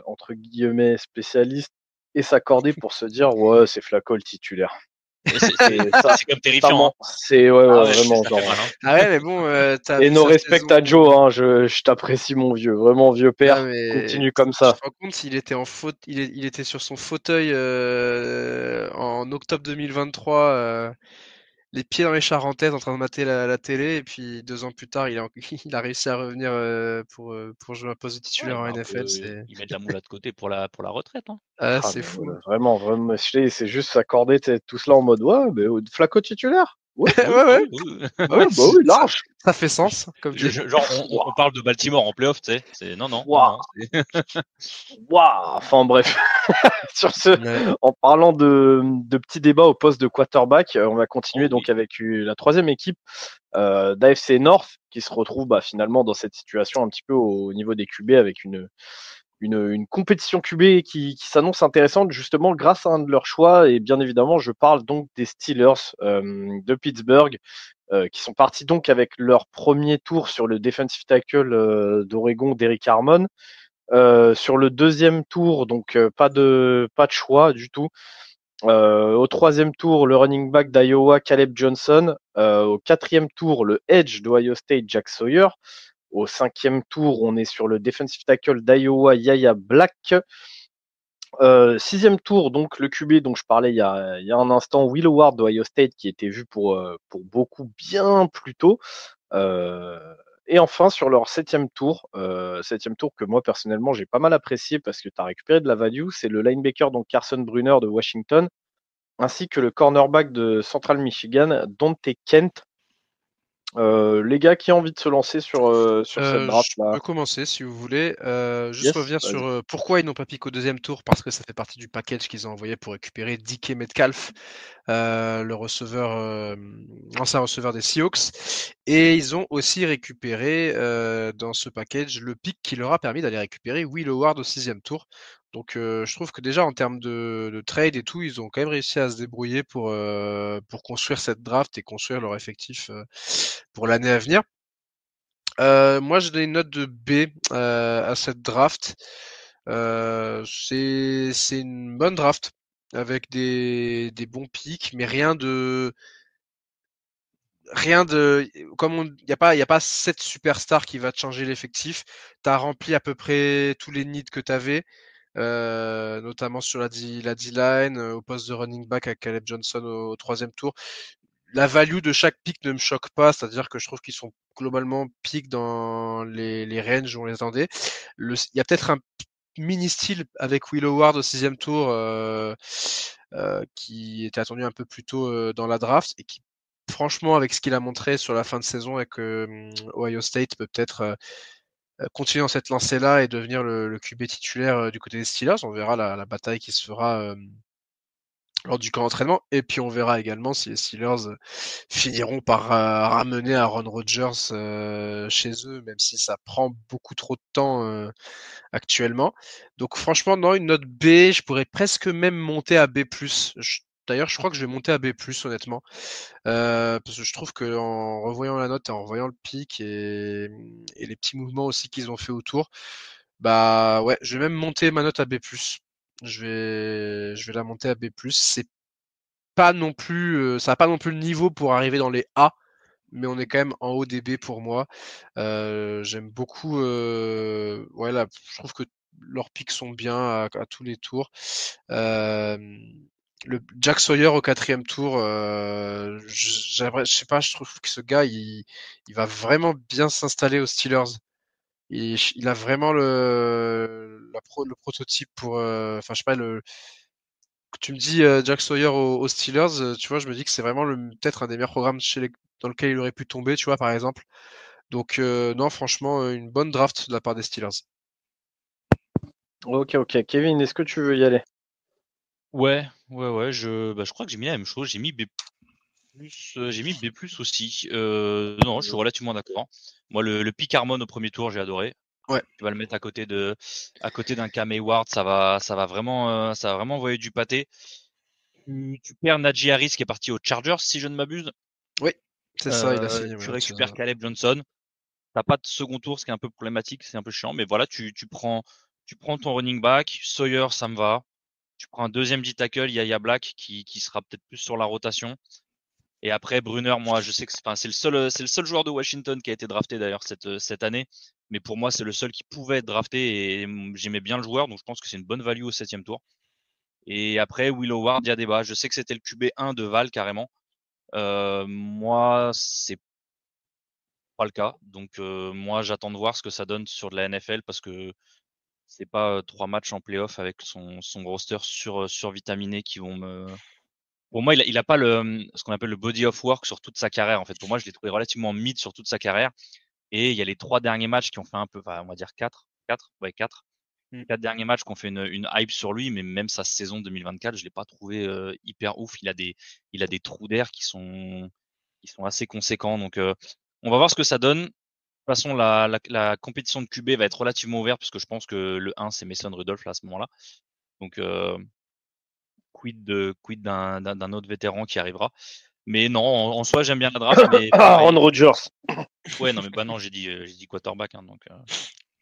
entre guillemets spécialistes et s'accorder pour se dire ouais, c'est Flacco le titulaire. C'est comme terrifiant. Hein. C'est vraiment ça genre. fait mal, hein. Ah ouais, mais bon, t'as Et vu nos sa respects à saison. Joe, hein, je t'apprécie mon vieux, vraiment vieux père. Ah, mais Continue comme tu ça. te rends compte, il était il était sur son fauteuil en octobre 2023, les pieds dans les charentaises, en train de mater la télé, et puis 2 ans plus tard, il a réussi à revenir pour jouer un poste de titulaire en NFL. Il met de la moula de côté pour la retraite. Hein. Ah, Ah, c'est mais fou. voilà, vraiment, c'est juste s'accorder tout cela en mode ouais, mais Flacco titulaire. Ouais, Ouais, ouais. ouais, bah oui, large. Ça fait sens, comme tu dis. Genre, on parle de Baltimore en playoff, tu sais. C'est non. Waouh. Enfin bref, sur ce, Ouais. en parlant de petits débats au poste de quarterback, on va continuer donc avec la troisième équipe d'AFC North qui se retrouve finalement dans cette situation un petit peu au niveau des QB avec une compétition QB qui s'annonce intéressante justement grâce à un de leurs choix et bien évidemment je parle donc des Steelers de Pittsburgh qui sont partis donc avec leur premier tour sur le defensive tackle d'Oregon d'Eric Harmon. Sur le deuxième tour, donc pas de choix du tout. Au troisième tour, le running back d'Iowa, Caleb Johnson. Au quatrième tour, le edge d'Ohio State, Jack Sawyer. Au cinquième tour, on est sur le defensive tackle d'Iowa, Yaya Black. Sixième tour, donc le QB dont je parlais il y a un instant, Will Howard d'Ohio State, qui était vu pour beaucoup bien plus tôt. Et enfin, sur leur septième tour que moi personnellement j'ai pas mal apprécié parce que tu as récupéré de la value, c'est le linebacker donc Carson Brunner de Washington, ainsi que le cornerback de Central Michigan, Dante Kent. Les gars qui ont envie de se lancer sur cette draft Je là. peux commencer si vous voulez. Juste Yes, revenir vas-y. sur pourquoi ils n'ont pas piqué au deuxième tour, parce que ça fait partie du package qu'ils ont envoyé pour récupérer DK Metcalf, le receveur, l'ancien receveur des Seahawks. Et ils ont aussi récupéré dans ce package le pick qui leur a permis d'aller récupérer Will Howard au sixième tour. Donc je trouve que déjà en termes de trade et tout, ils ont quand même réussi à se débrouiller pour construire cette draft et construire leur effectif pour l'année à venir. Moi, je donne une note de B à cette draft. C'est une bonne draft avec des bons picks, mais il y a pas cette superstar qui va te changer l'effectif. T'as rempli à peu près tous les needs que t'avais, notamment sur la D-line, au poste de running back avec Caleb Johnson au troisième tour. La value de chaque pick ne me choque pas, c'est-à-dire que je trouve qu'ils sont globalement pick dans les ranges où on les attendait. Il y a peut-être un mini style avec Will Howard au sixième tour qui était attendu un peu plus tôt dans la draft et qui, franchement, avec ce qu'il a montré sur la fin de saison avec Ohio State, peut peut-être continuer dans cette lancée-là et devenir le QB titulaire du côté des Steelers. On verra la bataille qui se fera lors du camp d'entraînement. Et puis on verra également si les Steelers finiront par ramener Aaron Rodgers chez eux, même si ça prend beaucoup trop de temps actuellement. Donc franchement, non, une note B, je pourrais presque même monter à B+. D'ailleurs, je crois que je vais monter à B+, honnêtement. Parce que je trouve que en revoyant la note et en revoyant le pic et les petits mouvements aussi qu'ils ont fait autour, bah ouais, je vais même monter ma note à B+. Je vais la monter à B+. C'est pas non plus, ça n'a pas non plus le niveau pour arriver dans les A, mais on est quand même en haut des B pour moi. J'aime beaucoup, ouais, là, je trouve que leurs pics sont bien à tous les tours. Le Jack Sawyer au quatrième tour, je sais pas, je trouve que ce gars, il va vraiment bien s'installer aux Steelers. Il a vraiment le prototype pour, enfin, je sais pas, tu me dis Jack Sawyer aux Steelers, tu vois, je me dis que c'est vraiment peut-être un des meilleurs programmes dans lequel il aurait pu tomber, tu vois, par exemple. Donc non, franchement, une bonne draft de la part des Steelers. Ok, ok. Kevin, est-ce que tu veux y aller? Ouais, je crois que j'ai mis la même chose. J'ai mis B+, j'ai mis B+ aussi. Non, je suis relativement d'accord. Moi, le pick Harmon au premier tour, j'ai adoré. Ouais. Tu vas le mettre à côté d'un Cam Hayward, ça va vraiment envoyer du pâté. Tu perds Najee Harris qui est parti aux Chargers, si je ne m'abuse. Oui, c'est ça, il a signé. Tu Ouais, récupères Caleb Johnson. T'as pas de second tour, ce qui est un peu problématique, c'est un peu chiant. Mais voilà, tu prends ton running back. Sawyer, ça me va. Tu prends un deuxième D-tackle, Yaya Black, qui sera peut-être plus sur la rotation. Et après, Brunner, moi, je sais que c'est le seul joueur de Washington qui a été drafté d'ailleurs cette année. Mais pour moi, c'est le seul qui pouvait être drafté et j'aimais bien le joueur. Donc, je pense que c'est une bonne value au 7e tour. Et après, Will Howard, il y a débat. Je sais que c'était le QB1 de Val carrément. Moi, c'est pas le cas. Donc, moi, j'attends de voir ce que ça donne sur de la NFL parce que c'est pas 3 matchs en playoff avec son roster survitaminé qui vont me. Pour moi, il a pas ce qu'on appelle le body of work sur toute sa carrière. En fait, pour moi, je l'ai trouvé relativement mid sur toute sa carrière. Et il y a les 3 derniers matchs qui ont fait un peu, enfin, on va dire 4, ouais, 4. Mm. 4 derniers matchs qui ont fait une hype sur lui, mais même sa saison 2024, je l'ai pas trouvé hyper ouf. Il a des trous d'air qui sont assez conséquents. Donc, on va voir ce que ça donne. De toute façon, la compétition de QB va être relativement ouverte parce que je pense que le 1 c'est Mason Rudolph là, à ce moment-là. Donc, quid d'un autre vétéran qui arrivera. Mais non, en soi, j'aime bien la draft, mais Aaron Rodgers. ouais, non, mais bah non, j'ai dit quarterback, hein, donc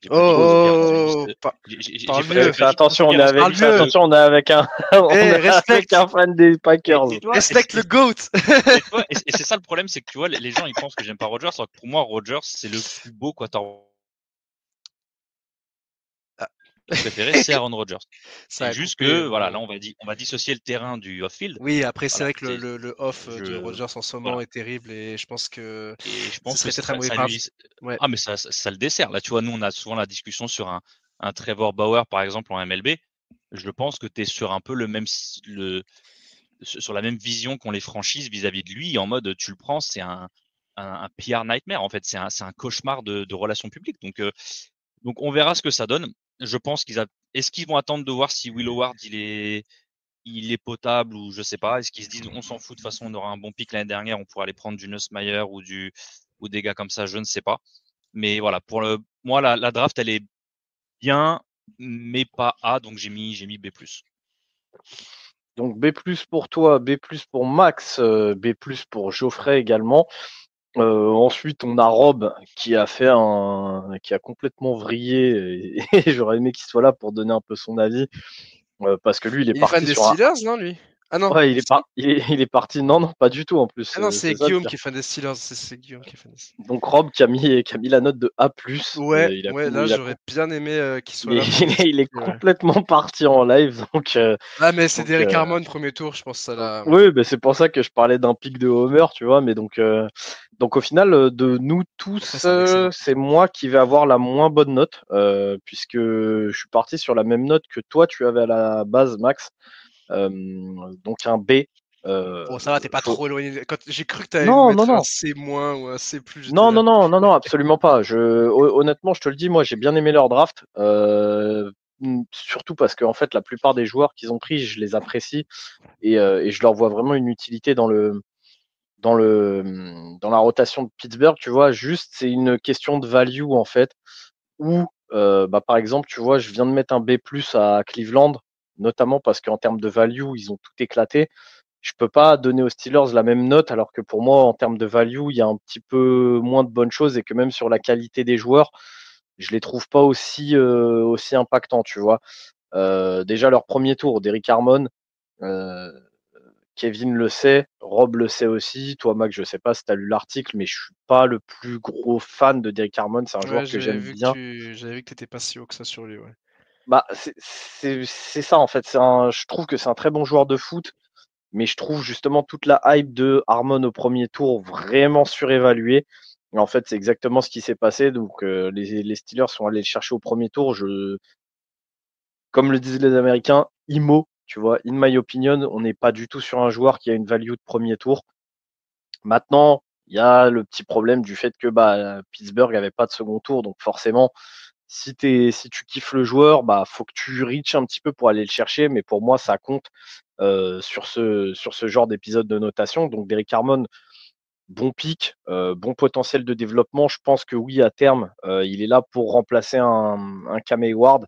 j'ai pas dit Oh, parle mieux. Fais attention, on est avec, Parle fais mieux. attention, on est avec un, on est avec un fan des Packers. Respecte le GOAT. Et c'est ça le problème, c'est que tu vois, les gens ils pensent que j'aime pas Rodgers, alors que pour moi, Rodgers c'est le plus beau quarterback préféré, c'est Aaron Rodgers. C'est juste que voilà, là on va dissocier le terrain du off-field. Oui, après c'est Voilà, vrai que le off de Rodgers en ce moment voilà. est terrible et je pense que Et je ce pense que serait peut-être un mauvais ça parti. lui. Ouais. Ah, mais ça le dessert. Là, tu vois, nous, on a souvent la discussion sur un Trevor Bauer, par exemple, en MLB. Je pense que tu es sur un peu sur la même vision qu'ont les franchises vis-à-vis de lui, en mode, tu le prends, c'est un PR nightmare, en fait. C'est un cauchemar de relations publiques. Donc, on verra ce que ça donne. Je pense est-ce qu'ils vont attendre de voir si Will Howard, il est potable ou je sais pas. Est-ce qu'ils se disent on s'en fout, de toute façon on aura un bon pic l'année dernière, on pourra aller prendre du Nussmeier ou des gars comme ça, je ne sais pas. Mais voilà, moi la draft elle est bien, mais pas A, donc j'ai mis B+. Donc B+ pour toi, B+ pour Max, B+ pour Geoffrey également. Ensuite, on a Rob qui a complètement vrillé et j'aurais aimé qu'il soit là pour donner un peu son avis parce que lui, il est Il est fan parti des sur un. Steelers, non, lui? Ah non, Ouais, si. il est parti. Non, non, pas du tout en plus. Ah non, C'est c'est ça le Guillaume pire. qui est fan des Steelers. C'est Guillaume qui est fan des Steelers. Donc Rob qui a mis la note de A+. Ouais, Il a, ouais, là, j'aurais bien aimé qu'il soit il est, là pour nous il est expliquer, ouais. complètement parti en live. Ah, mais c'est Donc, Derrick Harmon, premier tour, je pense, ça là. oui, ben c'est pour ça que je parlais d'un pic de Homer, tu vois. Mais donc au final, de nous Après, tous, c'est un excellent c'est pick. moi qui vais avoir la moins bonne note, puisque je suis parti sur la même note que toi, tu avais à la base, Max. Euh, donc un B. Bon, ça va, t'es pas Faut... trop éloigné. Quand j'ai cru que t'allais me Non, non, mettre un non. C- ou un C+, j'étais Non, là. non, non, non, non, absolument pas. Honnêtement, je te le dis, moi, j'ai bien aimé leur draft. Surtout parce qu'en fait, la plupart des joueurs qu'ils ont pris, je les apprécie et je leur vois vraiment une utilité dans la rotation de Pittsburgh. Tu vois, juste, c'est une question de value en fait. Où, bah, par exemple, tu vois, je viens de mettre un B+ à Cleveland, notamment parce qu'en termes de value, ils ont tout éclaté. Je peux pas donner aux Steelers la même note, alors que pour moi, en termes de value, il y a un petit peu moins de bonnes choses et que même sur la qualité des joueurs, je les trouve pas aussi impactants, tu vois. Déjà leur premier tour, Derrick Harmon, euh, Kevin le sait, Rob le sait aussi. Toi, Mac, je sais pas si tu as lu l'article, mais je suis pas le plus gros fan de Derrick Harmon. C'est un Ouais, joueur que j'aime bien. j'avais vu que t'étais pas si haut que ça sur lui, ouais. Bah, c'est ça en fait. Je trouve que c'est un très bon joueur de foot, mais je trouve justement toute la hype de Harmon au premier tour vraiment surévaluée. Et en fait, c'est exactement ce qui s'est passé. Donc, les Steelers sont allés le chercher au premier tour. Comme le disent les Américains, IMO, tu vois, in my opinion, on n'est pas du tout sur un joueur qui a une value de premier tour. Maintenant, il y a le petit problème du fait que bah, Pittsburgh n'avait pas de second tour, donc forcément, si tu kiffes le joueur, bah faut que tu reaches un petit peu pour aller le chercher. Mais pour moi, ça compte sur ce genre d'épisode de notation. Donc Derrick Harmon, bon pic, bon potentiel de développement. Je pense que oui, à terme, il est là pour remplacer un Cam Hayward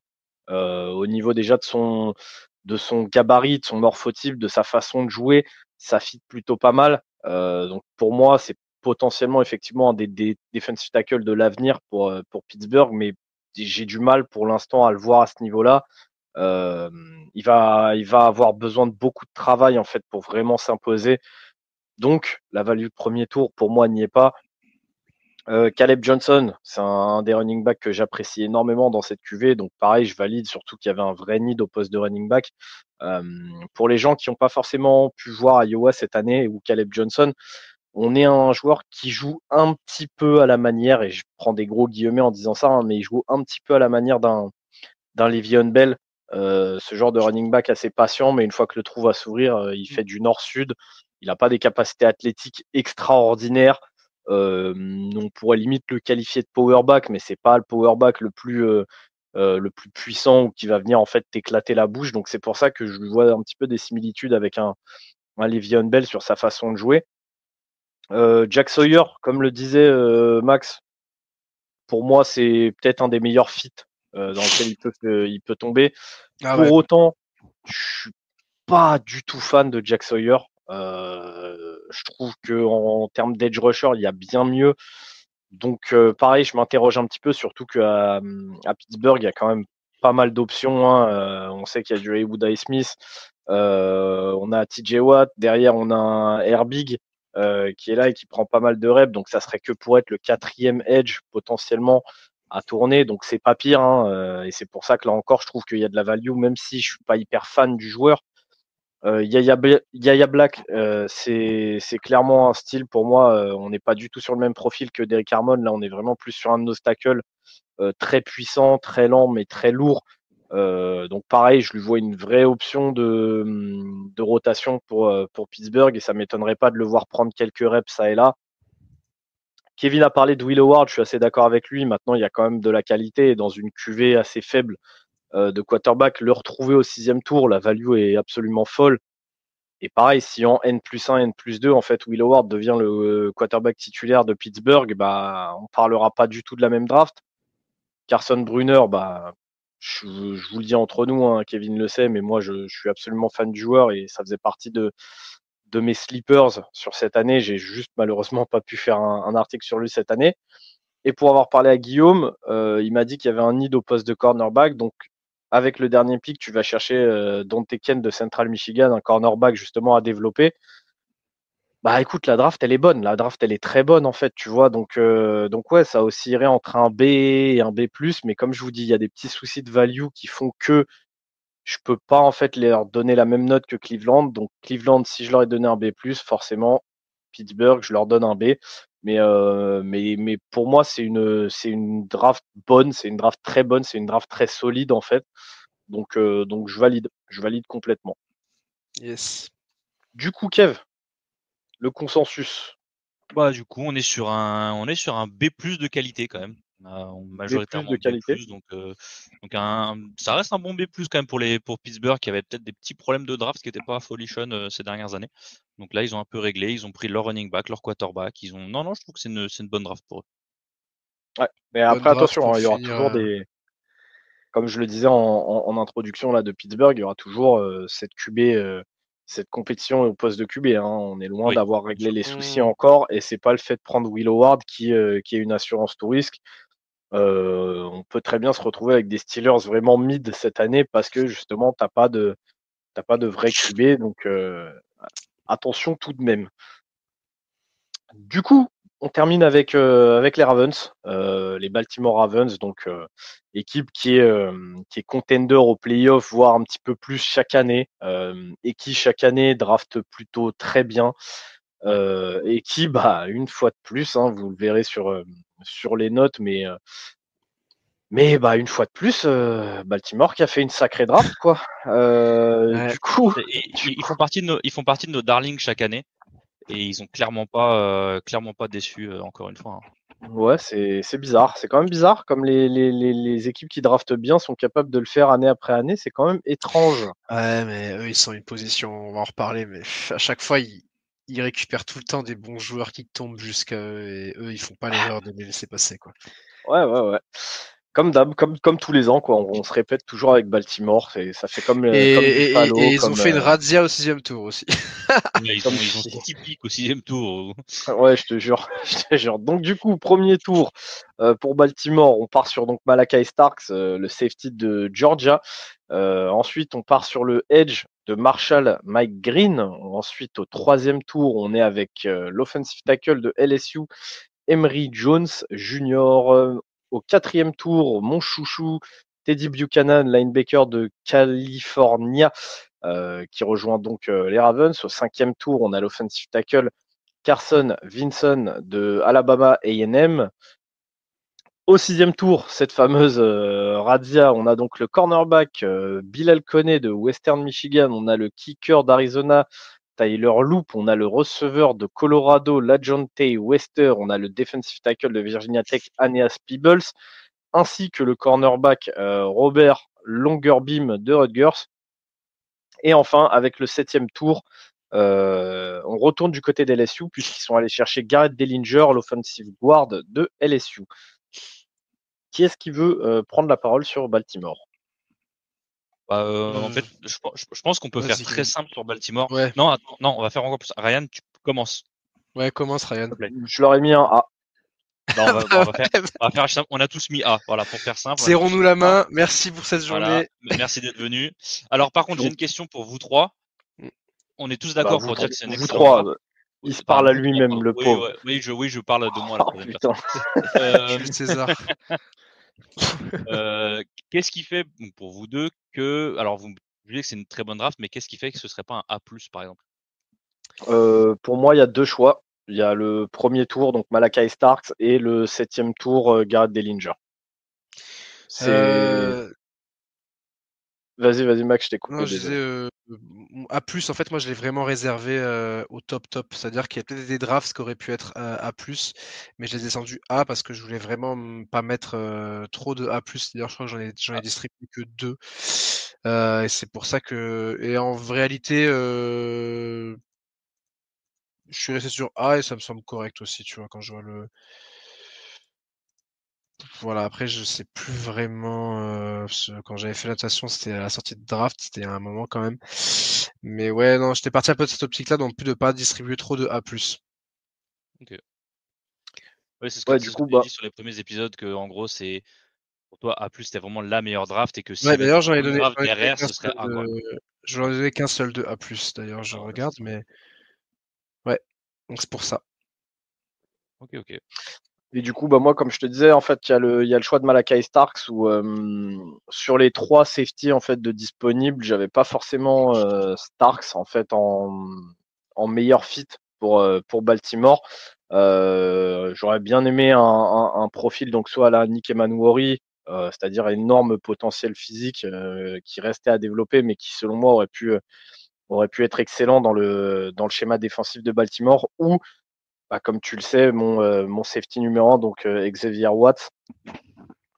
au niveau déjà de son gabarit, de son morphotype, de sa façon de jouer. Ça fit plutôt pas mal. Donc pour moi, c'est potentiellement effectivement un des defensive tackles de l'avenir pour Pittsburgh, mais j'ai du mal pour l'instant à le voir à ce niveau-là. Il va avoir besoin de beaucoup de travail en fait pour vraiment s'imposer. Donc la value de premier tour pour moi n'y est pas. Caleb Johnson, c'est un des running backs que j'apprécie énormément dans cette QV. Donc pareil, je valide surtout qu'il y avait un vrai need au poste de running back. Euh, pour les gens qui n'ont pas forcément pu voir Iowa cette année ou Caleb Johnson, on est un joueur qui joue un petit peu à la manière, et je prends des gros guillemets en disant ça, hein, mais il joue un petit peu à la manière d'un Le'Veon Bell, ce genre de running back assez patient, mais une fois que le trou va s'ouvrir, il fait du nord-sud. Il n'a pas des capacités athlétiques extraordinaires. On pourrait limite le qualifier de power back, mais c'est pas le power back le plus puissant ou qui va venir en fait t'éclater la bouche. Donc c'est pour ça que je vois un petit peu des similitudes avec un Le'Veon Bell sur sa façon de jouer. Jack Sawyer, comme le disait Max, pour moi c'est peut-être un des meilleurs fits dans lequel il peut tomber. Ah Pour ouais. autant, je suis pas du tout fan de Jack Sawyer. Je trouve que en termes d'edge rusher, il y a bien mieux. Donc pareil, je m'interroge un petit peu, surtout qu'à Pittsburgh, il y a quand même pas mal d'options, hein. On sait qu'il y a du Haywood Smith, on a TJ Watt, derrière on a un Herbig qui est là et qui prend pas mal de reps, donc ça serait que pour être le quatrième edge potentiellement à tourner, donc c'est pas pire, hein, et c'est pour ça que là encore, je trouve qu'il y a de la value, même si je suis pas hyper fan du joueur. Yaya Black, c'est clairement un style pour moi. On n'est pas du tout sur le même profil que Derrick Harmon. Là, on est vraiment plus sur un de nos tackles très puissant, très lent, mais très lourd. Donc pareil, je lui vois une vraie option de rotation pour Pittsburgh et ça m'étonnerait pas de le voir prendre quelques reps ça et là. Kevin a parlé de Will Howard, je suis assez d'accord avec lui. Maintenant, il y a quand même de la qualité et dans une QV assez faible de quarterback. Le retrouver au 6e tour, la value est absolument folle. Et pareil, si en N+1, N+2, en fait, Will Howard devient le quarterback titulaire de Pittsburgh, bah, on parlera pas du tout de la même draft. Carson Brunner, bah, je vous le dis entre nous, hein, Kevin le sait, mais moi je suis absolument fan du joueur et ça faisait partie de mes sleepers sur cette année. J'ai juste malheureusement pas pu faire un article sur lui cette année. Et pour avoir parlé à Guillaume, il m'a dit qu'il y avait un need au poste de cornerback. Donc, avec le dernier pick, tu vas chercher Dante Ken de Central Michigan, un cornerback justement à développer. Bah écoute, la draft, elle est bonne. La draft, elle est très bonne en fait, tu vois. Donc ouais, ça oscillerait entre un B et un B+. Mais comme je vous dis, il y a des petits soucis de value qui font que je peux pas en fait leur donner la même note que Cleveland. Donc Cleveland, si je leur ai donné un B+, forcément, Pittsburgh, je leur donne un B. Mais pour moi, c'est une draft bonne, c'est une draft très bonne, c'est une draft très solide en fait. Donc je valide complètement. Yes. Du coup, Kev, le consensus. Bah, du coup, on est sur un B+ de qualité quand même. B+ Majoritairement de B+, qualité. donc ça reste un bon B+ quand même pour Pittsburgh qui avait peut-être des petits problèmes de draft qui n'étaient pas folichonnes ces dernières années. Donc là, ils ont un peu réglé, ils ont pris leur running back, leur quarterback, non, je trouve que c'est une bonne draft pour eux. Ouais, mais Bonne après draft attention, pour hein, il y aura finir. toujours des, comme je le disais en introduction là de Pittsburgh, il y aura toujours cette QB, cette compétition au poste de QB. Hein. On est loin Oui, d'avoir bien réglé sûr. les soucis encore, et c'est pas le fait de prendre Will Howard qui est une assurance tout risque. On peut très bien se retrouver avec des Steelers vraiment mid cette année parce que justement t'as pas de vrai QB, donc attention tout de même. Du coup, on termine avec les Ravens, les Baltimore Ravens, donc équipe qui est contender au playoff, voire un petit peu plus chaque année, et qui chaque année draft plutôt très bien, et qui, bah, une fois de plus, hein, vous le verrez sur les notes, mais bah, une fois de plus, Baltimore qui a fait une sacrée draft, quoi. Ouais. Du coup, Ils font partie de nos darlings chaque année et ils ont clairement pas déçu encore une fois. Hein. ouais, c'est bizarre. C'est quand même bizarre, comme les équipes qui draftent bien sont capables de le faire année après année. C'est quand même étrange. Ouais, mais eux, ils sont une position, on va en reparler, mais à chaque fois, ils récupèrent tout le temps des bons joueurs qui tombent jusqu'à eux, et eux, ils font pas l'erreur de les laisser passer, quoi. Ouais, ouais, ouais. Comme d'hab, comme tous les ans, quoi. On se répète toujours avec Baltimore. Ça fait comme Buffalo, Et ils ont fait une razzia au 6e tour aussi. Ouais, comme ils ont 6 pics au 6e tour. Ouais, je te jure, je te jure. Donc du coup, premier tour pour Baltimore, on part sur donc Malachi Starks, le safety de Georgia. Ensuite, on part sur le edge de Marshall Mike Green. Ensuite, au troisième tour, on est avec l'offensive tackle de LSU, Emery Jones Jr. Au quatrième tour, mon chouchou, Teddy Buchanan, linebacker de California, qui rejoint donc les Ravens. Au cinquième tour, on a l'offensive tackle Carson Vinson de Alabama A&M. Au sixième tour, cette fameuse razzia, on a donc le cornerback Bilal Coney de Western Michigan, on a le kicker d'Arizona Tyler Loop, on a le receveur de Colorado Lajante Wester, on a le defensive tackle de Virginia Tech Aeneas Peebles, ainsi que le cornerback Robert Longerbeam de Rutgers. Et enfin, avec le septième tour, on retourne du côté d'LSU puisqu'ils sont allés chercher Garrett Dellinger, l'offensive guard de LSU. Qui est-ce qui veut prendre la parole sur Baltimore? En fait, je pense qu'on peut faire Vas-y, très Kevin. simple sur Baltimore. Ouais, Non, attends, non, on va faire encore plus. Ryan, tu commences, ouais, commence, s'il Ryan. te plaît. Je leur ai mis un A. Non, Bah on va faire simple. On a tous mis A. Voilà, pour faire simple, on a tous Serrons-nous mis la A. main. Merci pour cette Voilà. journée. Merci d'être venu. Alors, par contre, j'ai Donc, une question pour vous trois. On est tous bah, d'accord pour dire que c'est une vous excellente trois, draft. il se Enfin, parle à vous trois, lui-même, pardon. le Oui, pauvre. ouais, je parle de moi à la Oh troisième putain. personne. Euh, Jules César. Qu'est-ce qui fait, donc, pour vous deux, alors vous me dites que c'est une très bonne draft, mais qu'est-ce qui fait que ce serait pas un A+, par exemple? Pour moi, il y a deux choix. Il y a le premier tour, donc Malachi Starks, et le septième tour, Garrett Dellinger. C'est. Euh, Vas-y, Max, je t'ai non, coupé, je disais désolé. A+, en fait, moi, je l'ai vraiment réservé au top. C'est-à-dire qu'il y a peut-être des drafts qui auraient pu être A+, mais je les ai descendus A parce que je voulais vraiment pas mettre trop de A+. D'ailleurs, je crois que j'en ai distribué que 2. Et c'est pour ça que... Et en réalité, je suis resté sur A et ça me semble correct aussi, tu vois, quand je vois le... Voilà, après, je sais plus vraiment. Quand j'avais fait la notation, c'était à la sortie de draft, c'était à un moment quand même. Mais ouais, non, j'étais parti un peu de cette optique-là, donc plus de pas distribuer trop de A+. Ouais, c'est ce que Ouais, c'est du ce que coup, tu bah, dit sur les premiers épisodes que en gros c'est pour toi A+, c'était vraiment la meilleure draft et que s'il y Ouais, avait d'ailleurs, d'autres drafts derrière, ce serait incroyable. j'en ai donné qu'un seul de A+. D'ailleurs, je Ah ouais, regarde, mais ouais, donc c'est pour ça. OK. et du coup, bah, moi, comme je te disais, en fait, il y a le choix de Malakai Starks où sur les 3 safety en fait de disponibles, j'avais pas forcément Starks en fait en meilleur fit pour Baltimore. J'aurais bien aimé un profil donc soit à la Nick Emmanwori, c'est-à-dire énorme potentiel physique qui restait à développer, mais qui selon moi aurait pu être excellent dans le schéma défensif de Baltimore, ou bah, comme tu le sais, mon safety numéro 1, donc Xavier Watts. Il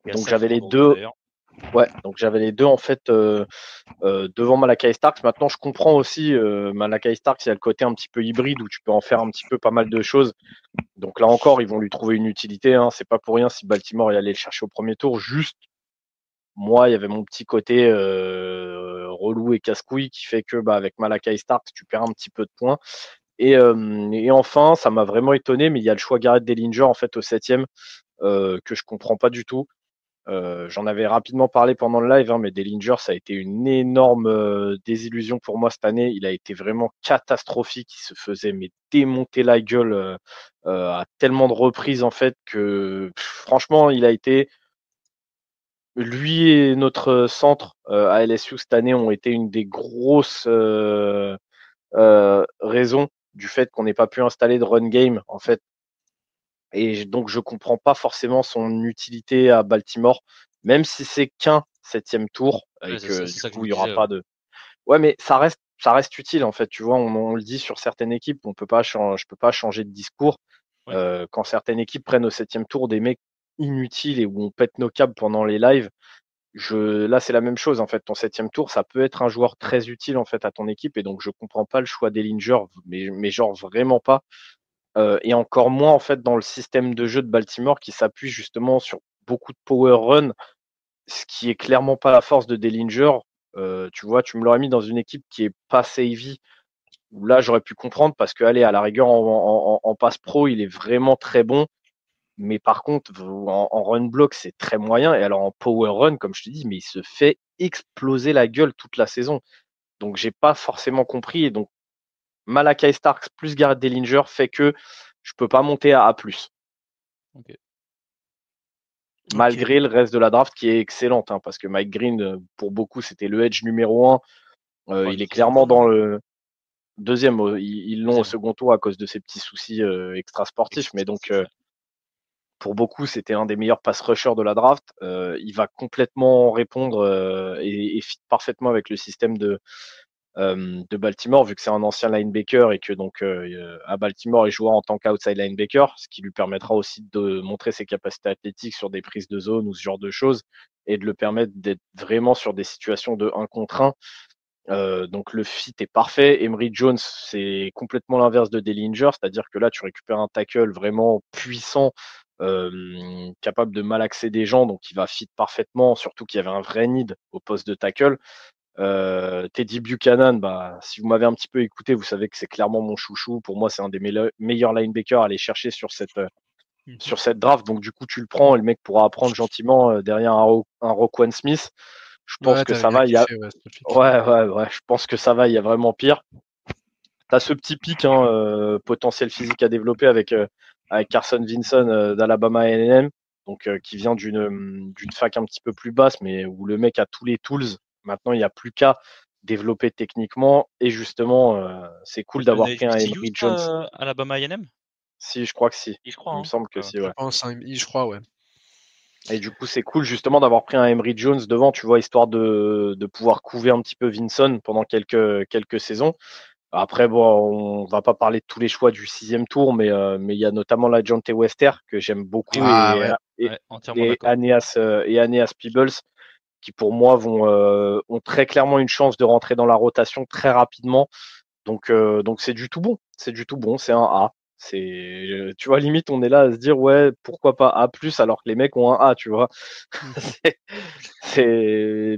y a Donc sacré j'avais les numéro 2 deux. d'ailleurs. Ouais, donc j'avais les deux en fait devant Malakai Starks. Maintenant, je comprends aussi Malakai Starks, il y a le côté un petit peu hybride où tu peux en faire un petit peu pas mal de choses. Donc là encore, ils vont lui trouver une utilité. Hein. C'est pas pour rien si Baltimore est allé le chercher au premier tour. Juste, moi, il y avait mon petit côté relou et casse-couille qui fait que bah, avec Malakai Starks, tu perds un petit peu de points. Et enfin, ça m'a vraiment étonné, mais il y a le choix Garrett Dellinger en fait au 7e que je comprends pas du tout. J'en avais rapidement parlé pendant le live, hein, mais Dellinger, ça a été une énorme désillusion pour moi cette année. Il a été vraiment catastrophique. Il se faisait mais démonter la gueule à tellement de reprises en fait que franchement, il a été lui et notre centre à LSU cette année ont été une des grosses raisons du fait qu'on n'ait pas pu installer de run game en fait. Et donc je comprends pas forcément son utilité à Baltimore, même si c'est qu'un 7e tour et Ouais, c'est ça, que c'est du ça que je coup me il y aura disais, ouais. pas de. Ouais, mais ça reste utile en fait. Tu vois, on le dit sur certaines équipes, je peux pas changer de discours. Ouais. Quand certaines équipes prennent au 7e tour des mecs inutiles et où on pète nos câbles pendant les lives, là c'est la même chose en fait. Ton 7e tour, ça peut être un joueur très utile en fait à ton équipe et donc je comprends pas le choix d'Ellinger, mais genre vraiment pas. Et encore moins en fait dans le système de jeu de Baltimore qui s'appuie justement sur beaucoup de power run, ce qui est clairement pas la force de Dellinger. Tu vois, tu me l'aurais mis dans une équipe qui est pas savvy, où là j'aurais pu comprendre parce que allez, à la rigueur en passe pro, il est vraiment très bon. Mais par contre, en run block, c'est très moyen. Et alors en power run, comme je te dis, mais il se fait exploser la gueule toute la saison. Donc j'ai pas forcément compris. Et donc Malakai Starks plus Garrett Dellinger fait que je peux pas monter à A+. OK. Ok. Malgré le reste de la draft qui est excellente, hein, parce que Mike Green, pour beaucoup, c'était le edge numéro 1. Enfin, Il est deuxième clairement tour, dans non? le deuxième. Ils l'ont au Deuxième. second tour à cause de ses petits soucis extrasportifs. Mais donc, Ouais. pour beaucoup, c'était un des meilleurs pass rushers de la draft. Il va complètement répondre et fit parfaitement avec le système de Baltimore, vu que c'est un ancien linebacker et que donc à Baltimore, il jouera en tant qu'outside linebacker, ce qui lui permettra aussi de montrer ses capacités athlétiques sur des prises de zone ou ce genre de choses et de le permettre d'être vraiment sur des situations de 1 contre 1. Donc le fit est parfait. Emery Jones, c'est complètement l'inverse de Dellinger, c'est-à-dire que là, tu récupères un tackle vraiment puissant, capable de malaxer des gens, donc il va fit parfaitement, surtout qu'il y avait un vrai need au poste de tackle. Teddy Buchanan, bah, si vous m'avez un petit peu écouté, vous savez que c'est clairement mon chouchou. Pour moi, c'est un des meilleurs linebackers à aller chercher sur cette draft. Donc, du coup, tu le prends et le mec pourra apprendre gentiment derrière un Roquan Smith. Je pense Ouais, que t'avais ça bien va. kiffé, ouais, ce pick. Ouais. Je pense que ça va. Il y a vraiment pire. T'as ce petit pic, hein, potentiel physique à développer avec Carson Vinson d'Alabama A&M, donc qui vient d'une fac un petit peu plus basse, mais où le mec a tous les tools. Maintenant, il n'y a plus qu'à développer techniquement. Et justement, c'est cool Ça d'avoir venait pris un d'HBCU Emory Jones. ça, Alabama A&M? Si, je crois que si. Je crois, Il me hein. semble que Ouais, ouais. si, Je ouais. pense, hein, je crois, ouais. Et du coup, c'est cool justement d'avoir pris un Emory Jones devant, tu vois, histoire de pouvoir couver un petit peu Vinson pendant quelques saisons. Après, bon, on va pas parler de tous les choix du 6e tour, mais il y a notamment la Jonte Wester que j'aime beaucoup Ah ouais. Ouais, entièrement d'accord. Et Aeneas Peebles qui pour moi ont très clairement une chance de rentrer dans la rotation très rapidement. Donc c'est du tout bon. C'est du tout bon. C'est un A. Tu vois, limite, on est là à se dire, ouais, pourquoi pas A+, alors que les mecs ont un A, tu vois. Si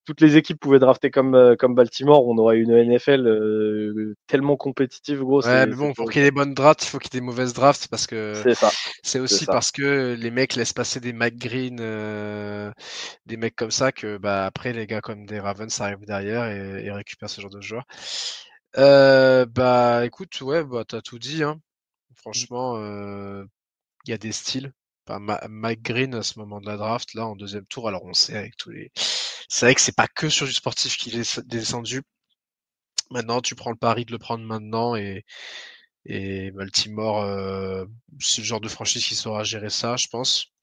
toutes les équipes pouvaient drafter comme Baltimore, on aurait une NFL tellement compétitive, gros. Ouais, mais bon, pour qu'il y ait des bonnes drafts, il faut qu'il y ait des mauvaises drafts parce que C'est ça. c'est aussi parce que les mecs laissent passer des Mike Green, des mecs comme ça que bah après les gars comme des Ravens arrivent derrière et récupèrent ce genre de joueurs. Bah écoute, ouais, bah t'as tout dit, hein. Franchement, il y a des styles. Enfin, Mike Green à ce moment de la draft, là en deuxième tour, alors on sait avec tous les. C'est vrai que c'est pas que sur du sportif qu'il est descendu. Maintenant, tu prends le pari de le prendre maintenant et Baltimore, c'est le genre de franchise qui saura gérer ça, je pense.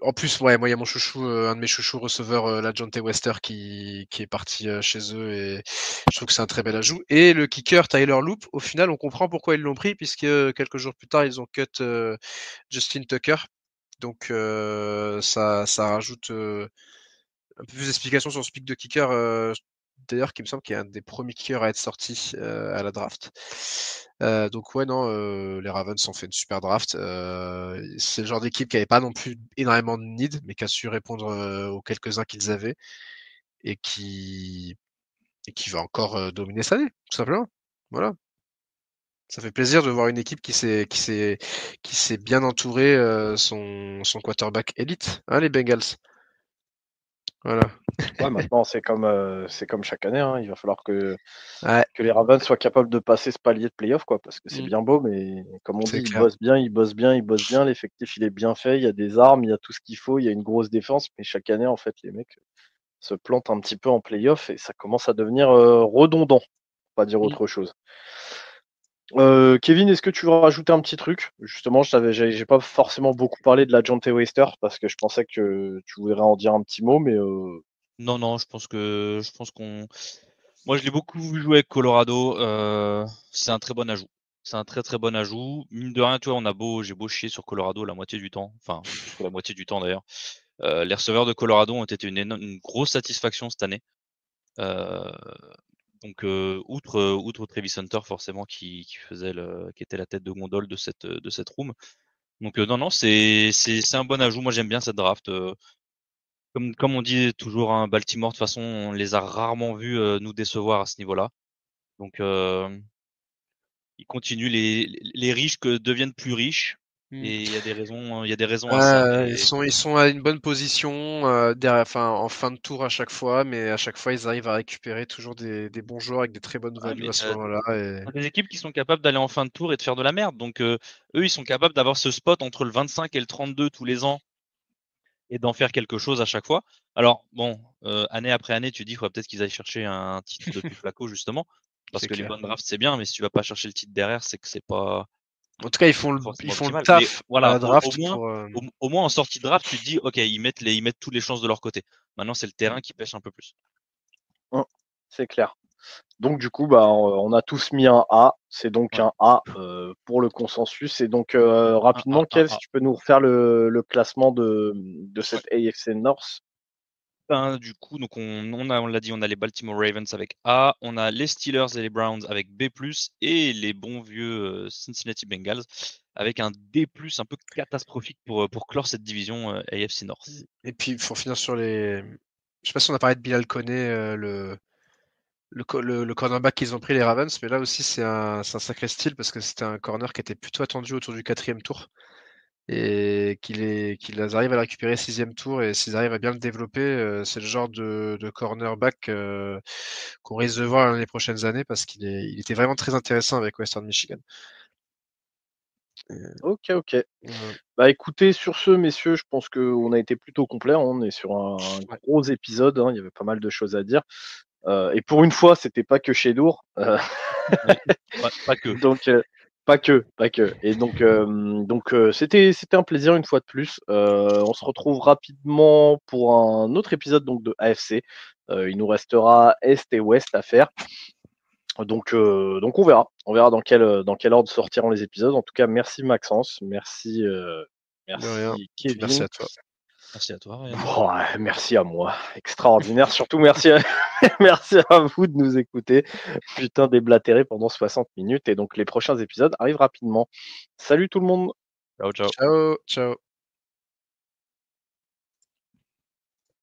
En plus, ouais, moi, il y a mon chouchou, un de mes chouchous receveurs, la Jonte Wester, qui est parti chez eux et je trouve que c'est un très bel ajout. Et le kicker Tyler Loop, au final, on comprend pourquoi ils l'ont pris, puisque quelques jours plus tard, ils ont cut Justin Tucker. Donc, ça rajoute un peu plus d'explications sur ce pick de kicker. D'ailleurs, qui me semble qu'il est un des premiers kickers à être sorti à la draft. Donc ouais, non, les Ravens ont fait une super draft. C'est le genre d'équipe qui n'avait pas non plus énormément de need, mais qui a su répondre aux quelques-uns qu'ils avaient et qui va encore dominer cette année, tout simplement. Voilà. Ça fait plaisir de voir une équipe qui s'est bien entouré son quarterback élite, hein, les Bengals. Voilà. Ouais, maintenant, c'est comme chaque année, hein. Il va falloir que Ouais, les Ravens soient capables de passer ce palier de playoff, quoi, parce que c'est Mm. bien beau, mais comme on dit, c'est ils clair. bossent bien, ils bossent bien, ils bossent bien. L'effectif, il est bien fait, il y a des armes, il y a tout ce qu'il faut, il y a une grosse défense, mais chaque année, en fait, les mecs se plantent un petit peu en playoff et ça commence à devenir redondant, pour pas dire Mm. autre chose. Kevin, est-ce que tu veux rajouter un petit truc? Justement, j'ai pas forcément beaucoup parlé de la Jonte Waster parce que je pensais que tu voudrais en dire un petit mot, mais Non, je pense qu'on. Moi, je l'ai beaucoup vu jouer avec Colorado. C'est un très bon ajout. C'est un très très bon ajout. Mine de rien, tu vois, j'ai beau chier sur Colorado la moitié du temps, enfin plus que la moitié du temps d'ailleurs. Les receveurs de Colorado ont été une grosse satisfaction cette année. Donc outre Travis Hunter forcément qui était la tête de gondole de cette room. Donc non, c'est un bon ajout. Moi j'aime bien cette draft. Comme on dit toujours, hein, Baltimore de toute façon on les a rarement vus nous décevoir à ce niveau-là. Donc ils continuent, les riches que deviennent plus riches. Mm. Et il y a des raisons à ça. Ils sont à une bonne position, en fin de tour à chaque fois, mais à chaque fois ils arrivent à récupérer toujours des bons joueurs avec des très bonnes values Mais à ce moment-là. Et... des équipes qui sont capables d'aller en fin de tour et de faire de la merde. Donc eux, ils sont capables d'avoir ce spot entre le 25 et le 32 tous les ans et d'en faire quelque chose à chaque fois. Alors bon, année après année, tu dis, il faudrait peut-être qu'ils aillent chercher un titre depuis Flacco justement, parce C'est que les clair. bonnes drafts c'est bien, mais si tu vas pas chercher le titre derrière, c'est que c'est pas En tout cas, ils font le forcément optimal. Mais taf à voilà, la draft moins, pour. au moins en sortie de draft, tu te dis, ok, ils mettent toutes les chances de leur côté. Maintenant, c'est le terrain qui pêche un peu plus. c'est clair. Donc du coup, bah, on a tous mis un A. C'est donc Ouais. un A pour le consensus. Et donc rapidement, Un, Kev, si tu peux nous refaire le classement de Ouais. cette AFC North. Ben, du coup, donc on l'a dit, on a les Baltimore Ravens avec A, on a les Steelers et les Browns avec B+, et les bons vieux Cincinnati Bengals avec un D+, un peu catastrophique pour clore cette division AFC North. Et puis pour finir sur les. Je sais pas si on a parlé de Bilal Koné, le cornerback qu'ils ont pris les Ravens, mais là aussi c'est un sacré style parce que c'était un corner qui était plutôt attendu autour du 4e tour et qu'ils arrivent à le récupérer 6e tour et s'ils arrivent à bien le développer, c'est le genre de cornerback qu'on risque de voir dans les prochaines années parce il était vraiment très intéressant avec Western Michigan. Ok. Ouais. Bah écoutez, sur ce, messieurs, je pense qu'on a été plutôt complet. On est sur un gros épisode. Il y avait pas mal de choses à dire. Et pour une fois, c'était pas que chez Dour. Oui, pas que. Donc pas que. Et donc c'était un plaisir une fois de plus. On se retrouve rapidement pour un autre épisode donc de AFC. Il nous restera Est et Ouest à faire. Donc on verra dans quel ordre sortiront les épisodes. En tout cas, merci Maxence, De rien. merci Puis merci Kevin. à toi. Merci à toi, Ryan. Oh, merci à moi. Extraordinaire. Surtout, merci merci à vous de nous écouter. Putain, déblatérer pendant 60 minutes. Et donc, les prochains épisodes arrivent rapidement. Salut tout le monde. Ciao, ciao. Ciao, ciao.